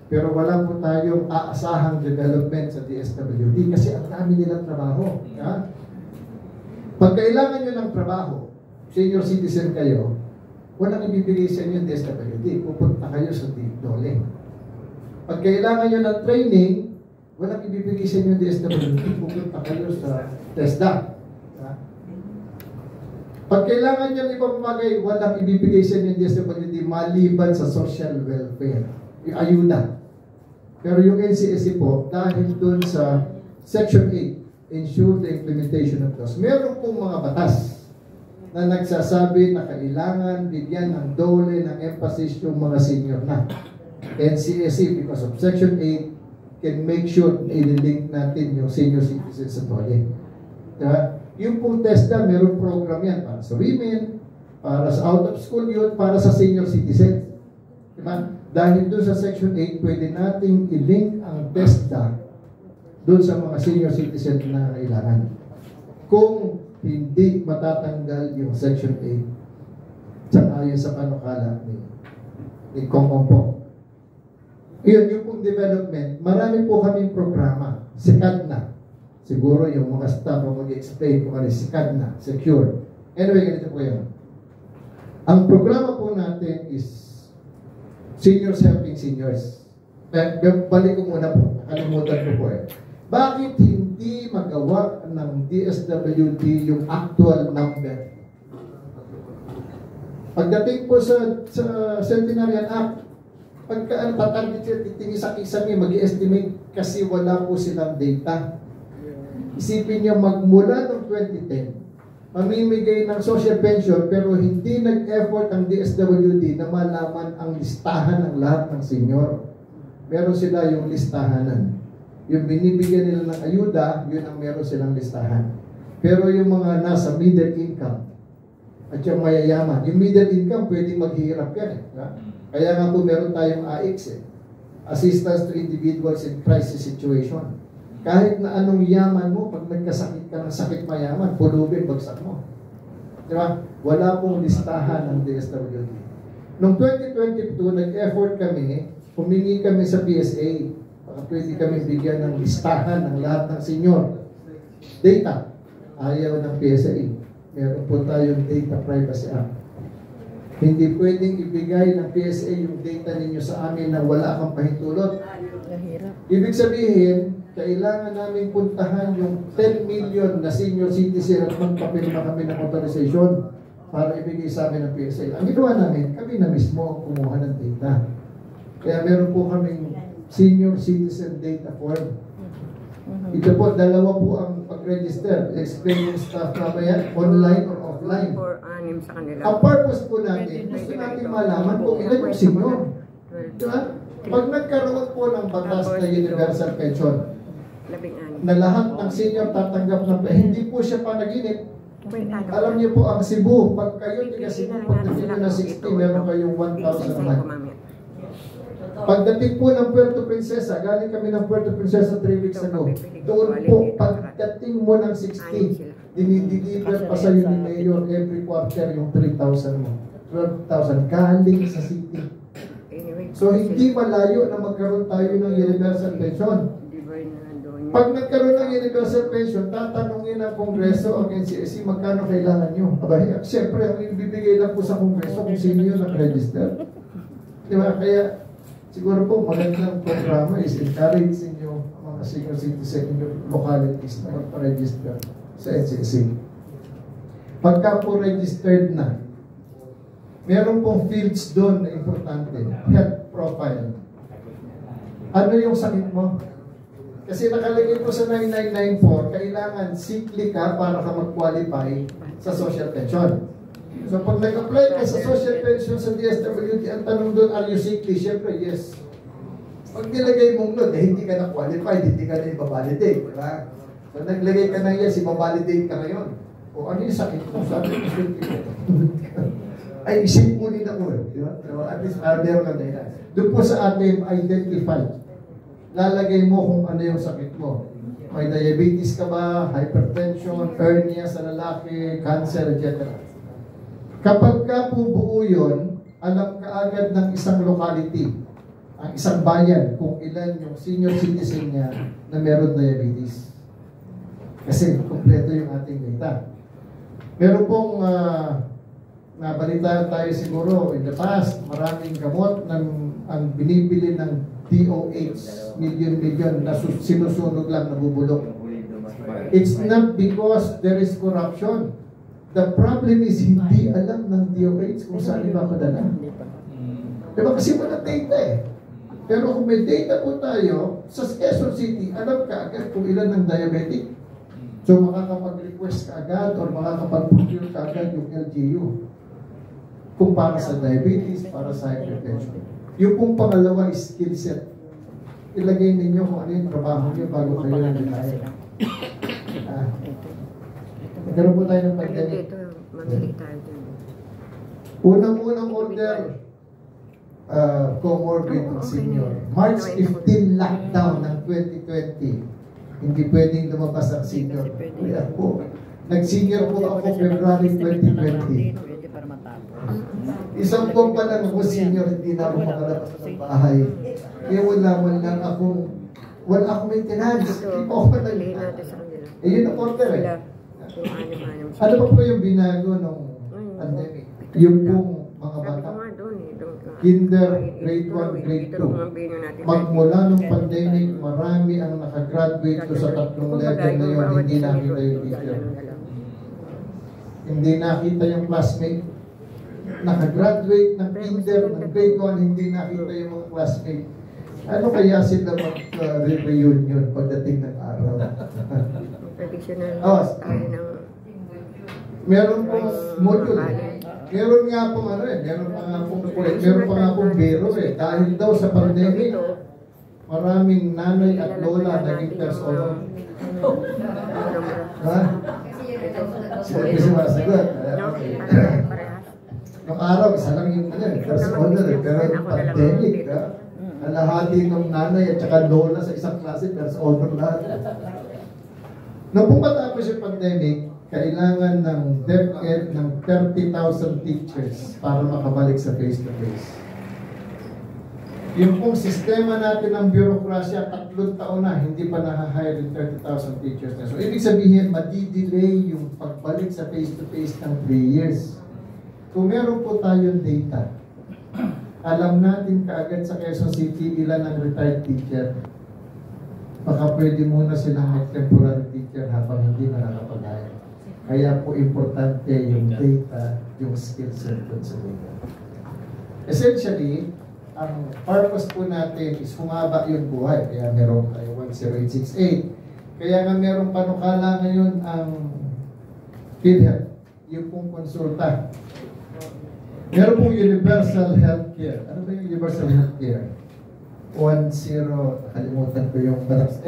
Pero wala po tayong aasahang development sa DSWD kasi ang dami nilang trabaho. Pag kailangan nyo ng trabaho, senior citizen kayo, walang ibibigay sa inyo yung DSWD. Pupunta kayo sa DOLE. Pag kailangan nyo ng training, walang ibibigay sa inyo yung DSWD. Pupunta kayo sa TESDA. Pag kailangan nyo ng ibang bagay, walang ibibigay sa inyo yung DSWD maliban sa social welfare. Yung ayuda. Pero yung NCSC po, dahil dun sa Section 8, ensure the implementation of laws. Meron pong mga batas na nagsasabi na kailangan bigyan ng DOLE ng emphasis yung mga senior na. NCSC, because of Section 8, can make sure na i-link natin yung senior citizens sa DOLE. Yung pong TESDA, meron program yan para sa women, para sa out-of-school youth, para sa senior citizens. Diba? Dahil doon sa Section 8, pwede nating i-link ang TESDA doon sa mga senior citizen na kailangan. Kung hindi matatanggal yung Section 8, tsaka yun sa panukala ni Kong Ompong. Yun, yung pong development, marami po kaming programa. SICAD na. Siguro yung mga staff ang mag-explain kung ano SICAD na, secure. Anyway, ganito po yun. Ang programa po natin is Seniors Helping Seniors. Balik ko muna po. Nakalimutan ko po Bakit hindi magawa ng DSWD yung actual number? Pagdating po sa Centenarian Act, pagka tatarget sila, titingis-isang mag-estimate kasi wala po silang data. Isipin niyo magmula noong 2010 mamimigay ng social pension pero hindi nag-effort ang DSWD na malaman ang listahan ng lahat ng senior. Meron sila yung listahanan. Yung binibigyan nila ng ayuda, yun ang meron silang listahan. Pero yung mga nasa middle income at yung mayayaman, yung middle income pwedeng maghihirap yan. Kaya nga po meron tayong AIX, Assistance to Individuals in Crisis Situation. Kahit na anong yaman mo, pag nagkasakit ka ng sakit mayaman, pulubin, bagsak mo. Di ba? Wala pong listahan ng DSWD. Noong 2022, nag-effort kami, humingi kami sa PSA, baka pwede kami bigyan ng listahan ng lahat ng senior. Data, ayaw ng PSA. Meron po tayong Data Privacy Act. Hindi pwedeng ibigay ng PSA yung data ninyo sa amin na wala kang pahintulot. Ibig sabihin, kailangan namin puntahan yung 10 million na senior citizen at magpapirma kami ng authorization para ibigay sa amin ng PSA. Ang ginawa namin, kami na mismo kumuha ng data. Kaya meron po kaming senior citizen data form. Ito po, dalawa po ang pag-register. Explain yung staff mamaya, online or offline. Ang purpose po natin, gusto natin malaman kung ilan yung senior. Diba? Pag nagkaroon po ng batas na universal pension, na lahat ng senior tatanggap ng hindi po siya panaginip. Alam niyo po, ang Cebu, pag kayo tiga Cebu, pagdating nyo na 60, meron kayong 1,000 naman. Pagdating po ng Puerto Princesa, galing kami ng Puerto Princesa 3 weeks ago, doon po, pagdating mo ng 60, dinideliver pa sa ni Mayor every quarter yung 3,000 mo. 12,000 galing sa city. So, hindi malayo na magkaroon tayo ng universal pension. Pag nagkaroon ng universal pension, tatanungin ng Kongreso o NCSC magkano kailangan nyo. Aba, siyempre, ang ibibigay lang po sa Kongreso kung sino yun nag-register. Diba? Kaya, siguro po, magandang programa is encouraging nyo ang mga senior citizen in your localities na magpa-register sa NCSC. Pagka po registered na, meron pong fields doon na importante. Health profile. Ano yung sakit mo? Kasi nakalagay po sa 9994, kailangan sickly ka para ka mag-qualify sa social pension. So pag nag-apply ka sa social pension sa DSWD, ang tanong doon, are you sickly? Siyempre, yes. Pag nilagay mong doon, hindi ka na-qualified, hindi ka na ibabalidate. Diba? So naglagay ka na yes, ibabalidate ka ngayon. O ano yung sakit mo? Sabi ko, ay isip mo din ako. Diba? So, at least, meron ka na yan. Doon po sa atin, identify. Lalagay mo kung ano yung sakit mo. May diabetes ka ba, hypertension, hernia sa lalaki, cancer, etc. Kapag ka po buo yun, alam ka agad ng isang locality, ang isang bayan, kung ilan yung senior citizen niya na meron diabetes. Kasi kompleto yung ating data. Meron pong nabalita tayo siguro in the past, maraming gamot ang binibili ng DOH, million na sinusunog lang, nabubulok. It's not because there is corruption. The problem is hindi alam ng DOH kung saan iba padala. Diba kasi wala data eh. Pero kung may data po tayo, sa Quezon City, alam ka agad kung ilan ng diabetic. So makakapag-request ka agad or makakapag-procure ka agad yung LGU. Kung para sa diabetes, para sa hypertension. Yung pong pangalawa is skill set. Ilagay ninyo kung ano yung trabaho nyo bago kayo nag-retire. Nagkaroon po tayo ng pandemic. Unang-unang order, comorbid ng senior. March 15 lockdown ng 2020. Hindi pwedeng lumabas ang senior. Kaya po, nag-senior po ako February 2020. Isang buwan pa lang ako senior, hindi na ako makalabas ng bahay. Kaya wala akong maintenance. Hindi po ako patalinaan. Eh yun ang order eh. Ano pa po yung binago ng pandemic? Yung pong mga bata. Kinder, grade 1, grade 2. Magmula nung pandemic, marami ang nakagraduate ko sa 3 level na yun, hindi nakita yung teacher. Hindi nakita yung classmate. Nakagraduate ng kinder, ng grade 1, hindi nakita yung mga classmate. Ano kaya sila mag-reunion pagdating ng araw? Traditional Oh, Meron pong module. Meron nga pong ano eh, meron pa nga pong biro eh. Dahil daw sa pandemic, maraming nanay at lola naging persona. Ha? Sila sumasagot. Noong araw, isa lang yung persona eh. Pero yung pandemic, nalahati ng nanay at saka lola sa isang klase, persona lahat. Nung pumatapos yung pandemic, kailangan ng DepEd ng 30,000 teachers para makabalik sa face-to-face. Yung pong sistema natin ng bureaucracia, 3 taon na, hindi pa nakahire yung 30,000 teachers na. So, ibig sabihin, madi-delay yung pagbalik sa face-to-face ng 3 years. Kung meron po tayong data, alam natin kaagad sa Quezon City ilan ang retired teacher. Baka pwede muna silang mag-temporary teacher habang hindi nakakapag-hire. Kaya po importante yung data, yung skill set sa data. Essentially, ang purpose po natin is humaba yung buhay. Kaya meron tayo 10868. Kaya nga meron panukala ngayon ang PhilHealth, yung pong konsulta. Meron pong universal healthcare. Ano ba yung universal healthcare? 10, kalimutan ko yung balance.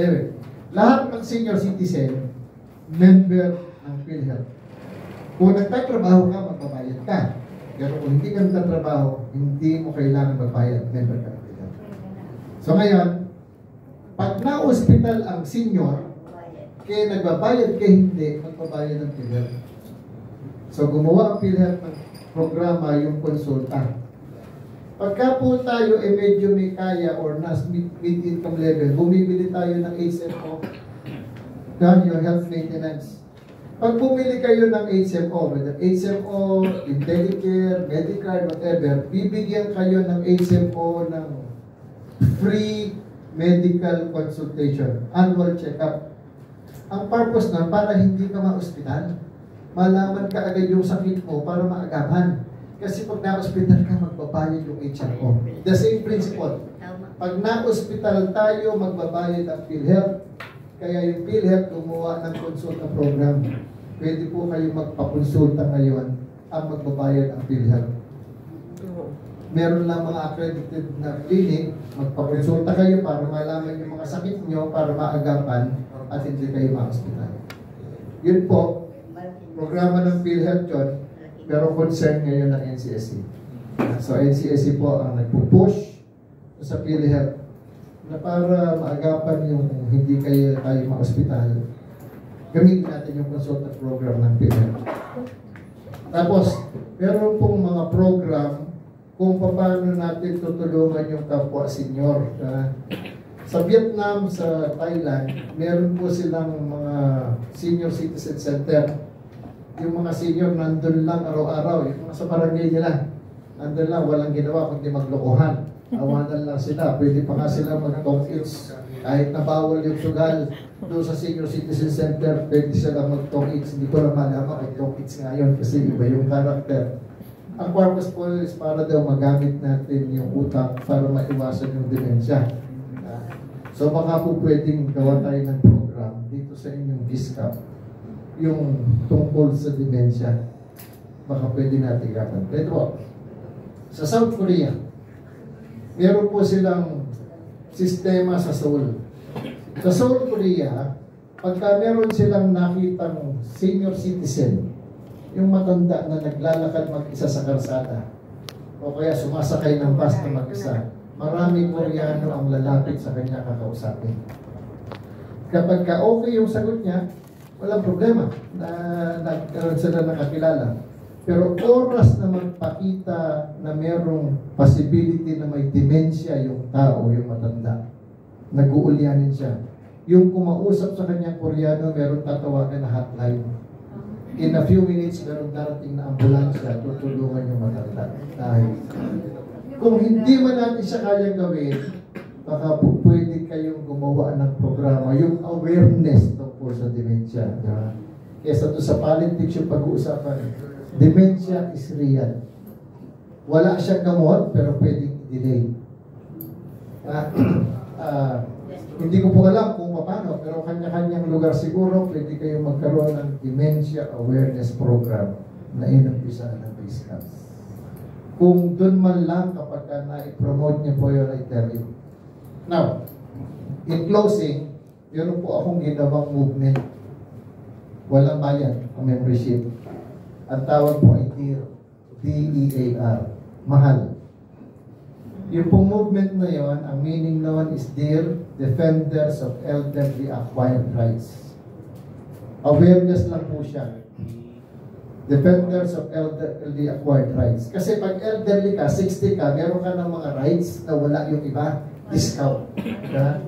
Lahat ng senior citizen, member ng PhilHealth. Kung nagtatrabaho ka, magbabayad ka. Pero kung hindi ka nagtatrabaho, hindi mo kailangan magbayad, member ka ng PhilHealth. So ngayon, pag na-hospital ang senior, kaya nagbabayad ka hindi, magbabayad ng PhilHealth. So gumawa ang PhilHealth ng programa, yung konsulta. Pagka po tayo medyo may kaya or nas mid-income level, bumibili tayo ng HMO, yung health maintenance. Pag bumili kayo ng HMO, whether HMO, Intellicare, Medicare, whatever, bibigyan kayo ng HMO ng free medical consultation, annual check-up. Ang purpose na para hindi ka ma-hospital, malaman ka agad yung sakit mo para maagapan. Kasi pag na-hospital ka, magbabayad yung HMO. The same principle. Pag na-hospital tayo, magbabayad ang PhilHealth. Kaya yung PhilHealth gumawa ng konsulta program. Pwede po kayo magpakonsulta ngayon ang magbabayad ang PhilHealth. Meron lang mga accredited na clinic, magpakonsulta kayo para malaman yung mga sakit nyo para maagapan at hindi kayo ma-hospital. Yun po, programa ng PhilHealth yun, pero concern ngayon ng NCSC. So NCSC po ang nagpo-push sa PhilHealth na para maagapan yung hindi tayo ma-hospital, gamitin natin yung consultant program ng PhilHealth. Tapos, meron pong mga program kung paano natin tutulungan yung kapwa senior. Sa Vietnam, sa Thailand, meron po silang mga senior citizen center. Yung mga senior nandun lang araw-araw, yung mga sa barangay nila, nandun lang, walang ginawa kundi maglokohan. Awanan lang sila, pwede pa nga sila mag-talk-its. Kahit nabawal yung sugal doon sa senior citizen center, pwede sila mag-talk-its. Hindi ko lang malaman kung talk-its ngayon kasi iba yung karakter. Ang purpose po is para daw magamit natin yung utak para maiwasan yung demensya. So baka po pwedeng gawa tayo ng program dito sa inyong DISCAP, yung tungkol sa demensya. Baka pwede natin gapan. Pero sa South Korea, meron po silang sistema sa Seoul. Sa Seoul, Korea, pagka meron silang nakitang senior citizen, yung matanda na naglalakad mag-isa sa kalsada, o kaya sumasakay ng bus na mag-isa, maraming Koreano ang lalapit sa kanya kakausapin. Kapag ka okay yung sagot niya, walang problema na nagkaroon sila nakakilala. Pero oras na magpakita na merong possibility na may dementia yung tao, yung matanda, nag-uulyanin siya. Yung kumausap sa kanyang Koreano, meron tatawagan na hotline. In a few minutes, meron darating na ambulansya, tutulungan yung matanda. Dahil kung hindi man natin siya kayang gawin, baka po pwede kayong gumawa ng programa, yung awareness tungkol sa dementia. Kesa doon sa politics yung pag-uusapan, dementia is real. Wala siyang gamot, pero pwedeng i-delay. Hindi ko po alam kung kung paano, pero kanya-kanyang lugar siguro, pwede kayong magkaroon ng dementia awareness program na inumpisa ng BISCAS. Kung doon man lang kapag na-promote niyo po yun, I tell you. Now, in closing, yun po akong ginawang movement. Walang bayan ang membership. Ang tawag po ay DEAR. D-E-A-R. Mahal. Yung pong movement na yon, ang meaning naman is DEAR, Defenders of Elderly Acquired Rights. Awareness lang po siya. Defenders of Elderly Acquired Rights. Kasi pag elderly ka, 60 ka, meron ka ng mga rights na wala yung iba, discount. Diba?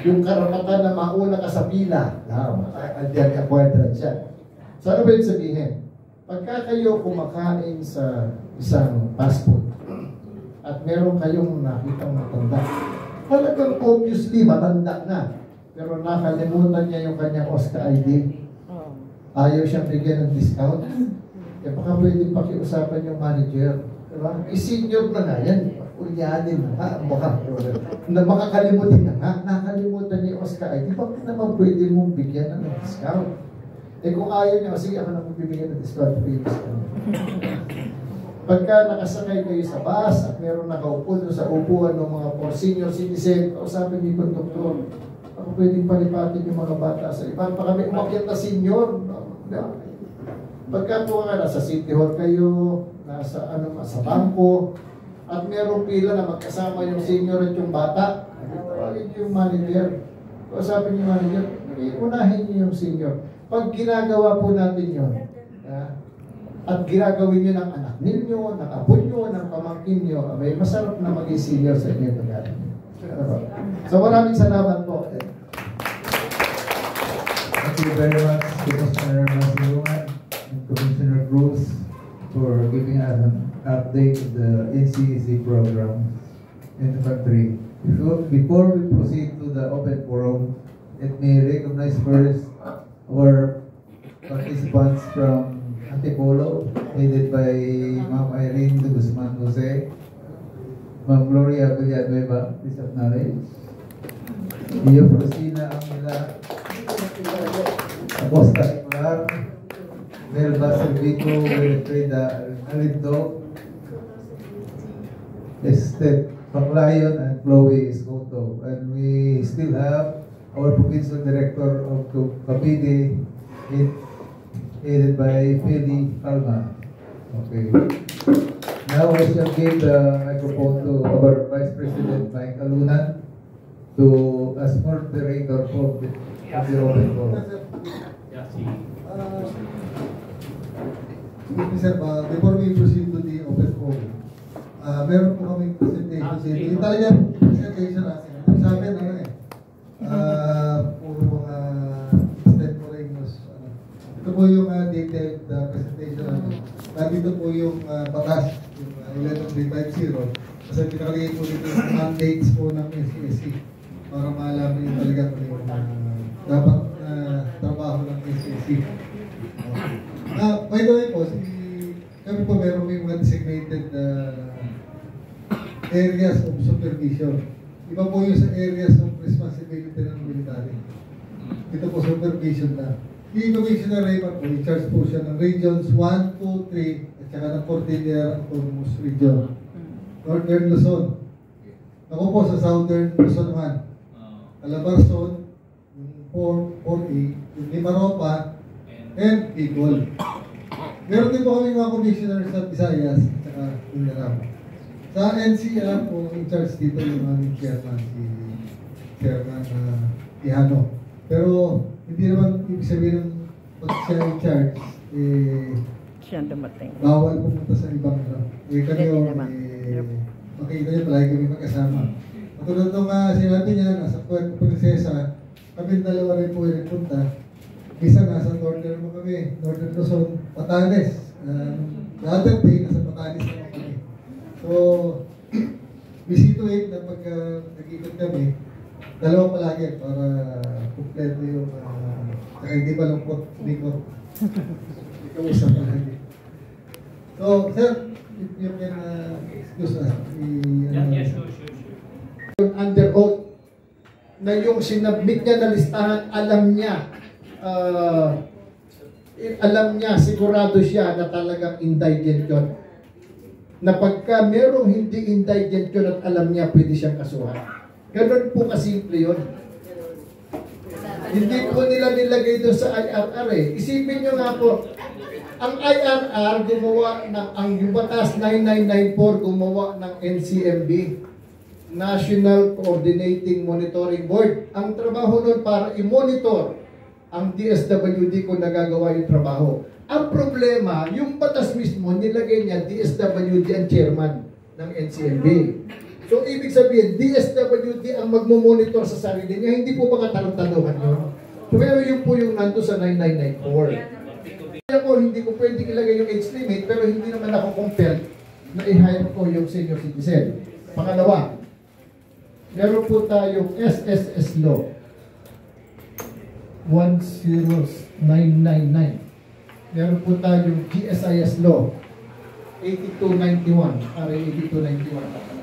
Yung karapatan na mauna ka sa pila, elderly acquired rights yan. So ano ba yung sabihin? Pagka kayo kumakain sa isang fast food, at meron kayong nakitang matanda, talagang obviously matanda na, pero nakalimutan niya yung kanyang OSCA ID, ayaw siyang bigyan ng discount, eh baka pwedeng pakiusapan yung manager, diba? I-senior na nga yan, ulyanin na nga, makakalimutin na nga, nakalimutan niya yung OSCA ID, bakit naman pwede mong bigyan ng discount? Eh kung ayaw niya, sige ako na magbibigyan ng discount, pagka nakasakay kayo sa bus at meron nakaupo sa upuan ng mga senior citizen, sabi ni konduktor, ako pwedeng palipatin yung mga bata sa iba. Baka may umakyat na senior. Pagka po nga nasa City Hall kayo, nasa sa bangko, at merong pila na magkasama yung senior at yung bata, tawagin yung manager. O sabi ni manager, unahin niyo yung senior. Pag ginagawa po natin yun, at ginagawin nyo ng anak ninyo, ng apo nyo, ng pamangkin nyo, may masarap na maging senior sa inyo. So maraming salamat po. Thank you very much, Commissioner Masilungan and Commissioner Cruz, for giving us an update of the NCEC program in the country. Before we proceed to the open forum, let me recognize first our participants from Antipolo, headed by Ma'am Irene de Guzman Jose, Ma'am Gloria Villanueva, please acknowledge. Iyo Frosina Amila, Acosta Ibar, Melba Servico, Wilfreda Alinto, Esther Panglayon, and Chloe Escoto. And we still have our Provincial Director of Cavite, headed by Feli Palma. Okay. Now I shall give the microphone to our Vice President Mike Alunan as moderator for the open forum. Sir, before we proceed to the open forum, meron po kaming presentation dito. Yung talagang presentation natin. Sa amin, puro mga extemporaneous. Ito po yung detailed presentation natin. Dito po yung batas, yung 11350. Kasi pinakalagay po dito yung mandates po ng NCSC para malaman yung talagang yung dapat trabaho ng NCSC. By the way po, kami po meron yung mga designated areas of supervision. Iba po yung sa areas of responsibility ng military. Ito po supervision na. Yung Commissioner Raymond po, in-charge po siya ng regions 1, 2, 3, at saka ng Cordillera Autonomous Region. Northern Luzon. Ako po sa Southern Luzon naman. Calabarzon, yung 4A, yung Limaropa, and Bicol. Meron din po kami mga commissioners sa Visayas at saka Mindanao. Sa NCR po, in-charge dito yung aming chairman, si Chairman Tihano. Pero hindi naman ibig sabihin ng pag siya in-charge, Siya dumating. bawal pumunta sa ibang kanyo, makikita niyo palagi kami magkasama. Matulad nung sinabi niya, nasa Puerto Princesa, kami dalawa rin po yung punta. Isa nasa northern mo kami, Northern Luzon, Batanes. The other day, nasa Batanes naman kami. So, we see to it na pag nag-ikot kami, dalawa palagi para kumpleto yung saka hindi malungkot, likot. Ikaw isang palagi. So, sir, if you can excuse us. Yeah, sure. Under oath na yung sinabmit niya na listahan, alam niya, sigurado siya na talagang indigent yun. Na pagka merong hindi indigent yun at alam niya, pwede siyang kasuhan. Ganun po kasimple yun. Hindi po nila nilagay doon sa IRR eh. Isipin nyo nga po, ang IRR gumawa ng, ang batas 9994 gumawa ng NCMB, National Coordinating Monitoring Board. Ang trabaho nun para i-monitor ang DSWD kung nagagawa yung trabaho. Ang problema, yung batas mismo, nilagay niya DSWD ang chairman ng NCMB. So, ibig sabihin, DSWD ang magmumonitor sa sarili niya, hindi po ba kataruntaduhan yun? Pero yun po yung nando sa 9994. Kaya po, hindi ko pwede ilagay yung age limit, pero hindi naman ako compelled na i-hire ko yung senior citizen. Pangalawa, meron po tayong SSS Law 10999. Meron po tayong GSIS Law 8291, RA 8291.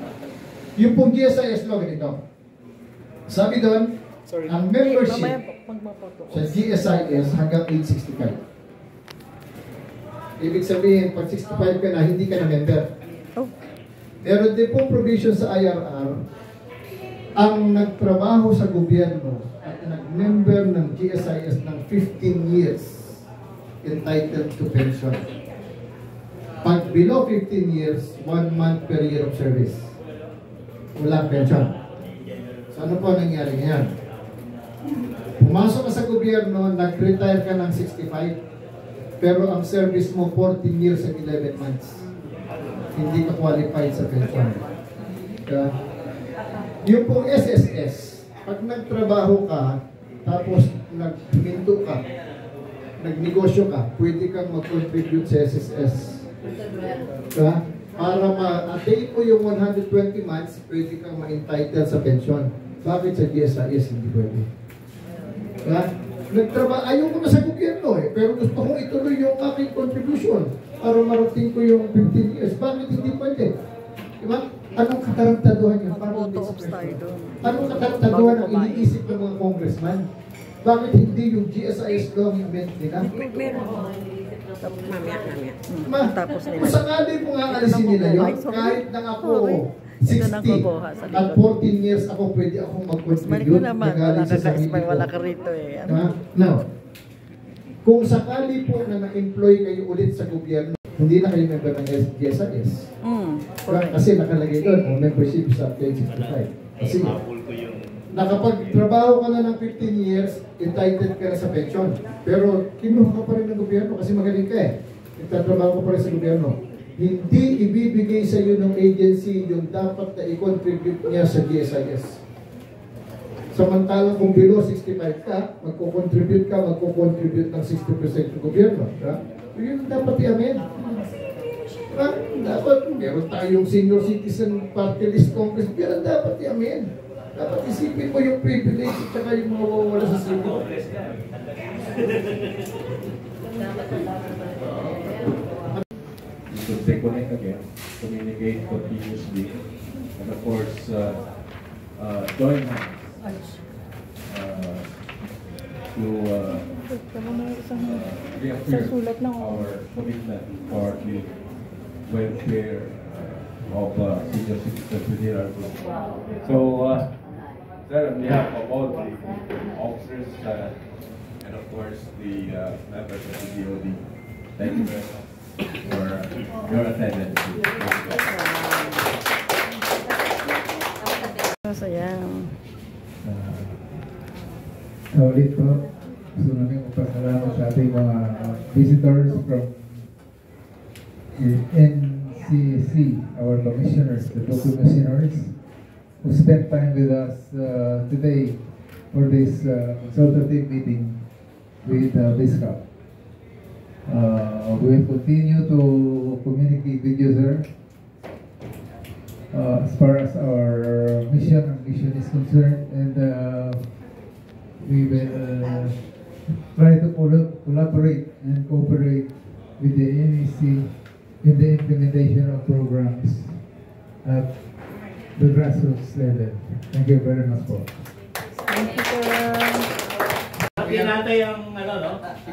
Yung pong GSIS Law, ganito. Sabi doon, ang membership sa GSIS hanggang age 65. Ibig sabihin, pag 65 ka na, hindi ka na member. Meron din pong provision sa IRR, ang nagtrabaho sa gobyerno at nag-member ng GSIS ng 15 years entitled to pension. Pag below 15 years, 1 month per year of service. Walang pension. So ano po nangyari ngayon? Pumasok ka sa gobyerno, nag-retire ka ng 65, pero ang service mo 14 years and 11 months. Hindi ka qualified sa pension. Diba? Yung pong SSS, pag nagtrabaho ka, tapos nagminto ka, nagnegosyo ka, pwede kang mag-contribute sa SSS. Diba? Para ma-attain mo yung 120 months, pwede kang ma-entitle sa pension. Bakit sa GSIS hindi pwede? Diba? Ayaw ko na sa gobyerno eh, pero gusto kong ituloy yung aking contribution para marating ko yung 15 years. Bakit hindi pwede? Diba? Anong katarantaduhan yun? Anong katarantaduhan ang iniisip ng mga congressman? Bakit hindi yung GSIS law ang invent nila? Tapos nila. Kung sakali po nga alisin nila yun, kahit na ako 60 at 14 years ako, pwede akong mag-contribute. Wala ka rito eh. Now, kung sakali po na na-employ kayo ulit sa gobyerno, hindi na kayo member ng GSIS. Kasi nakalagay doon, membership sa 65. Kasi nakapagtrabaho ka na ng 15 years, entitled ka na sa pension. Pero kinuha ka pa rin ng gobyerno kasi magaling ka eh. Nagtatrabaho ka pa rin sa gobyerno. Hindi ibibigay sa iyo ng agency yung dapat na i-contribute niya sa GSIS. Samantalang kung below 65 ka, magko-contribute ng 60% ng gobyerno. Yun dapat i-amend. Dapat, meron tayong senior citizen party list congress, pero dapat i-amend. Dapat isipin mo yung privilege at saka yung mawawala sa senior. To stay connect again, communicate continuously, and of course, join hands to reaffirm our commitment for the welfare of senior citizens within our group. So, sir, on behalf of all the officers and of course the members of the DOD, thank you very much for your attendance. Sayang. Ulit po, gusto namin magpasalamat sa ating mga visitors from NCC, our commissioners, the local commissioners, who spent time with us today for this consultative meeting with BISCAP. We will continue to communicate with you, sir. As far as our mission is concerned, and we will try to collaborate and cooperate with the NEC in the implementation of programs at the grassroots level. Thank you very much, Paul. Hindi natin yung ano, no?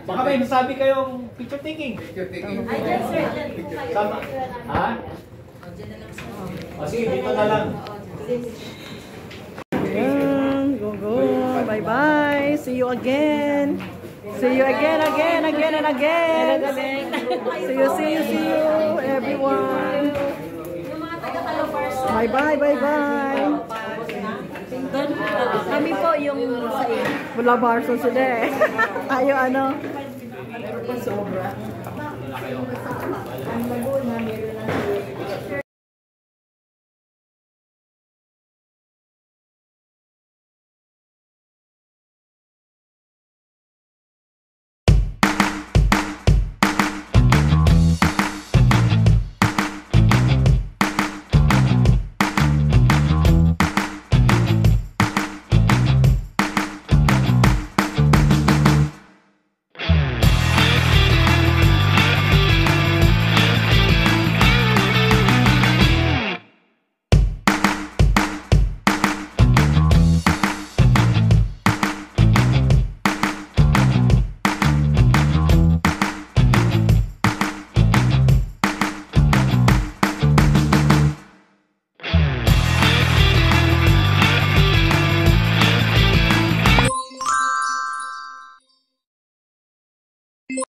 Baka may masabi kayong picture taking. Ay, dyan, sir. Dyan. Sama. Ha? O sige, dito na lang. Ayan, go. Bye-bye. See you again. See you again and again. See you, everyone. Yung mga taga-Kalopars. Bye-bye. Kami po yung sa iyo. Wala barso sila eh. Ayaw ano. Sobra. Ang bago na meron.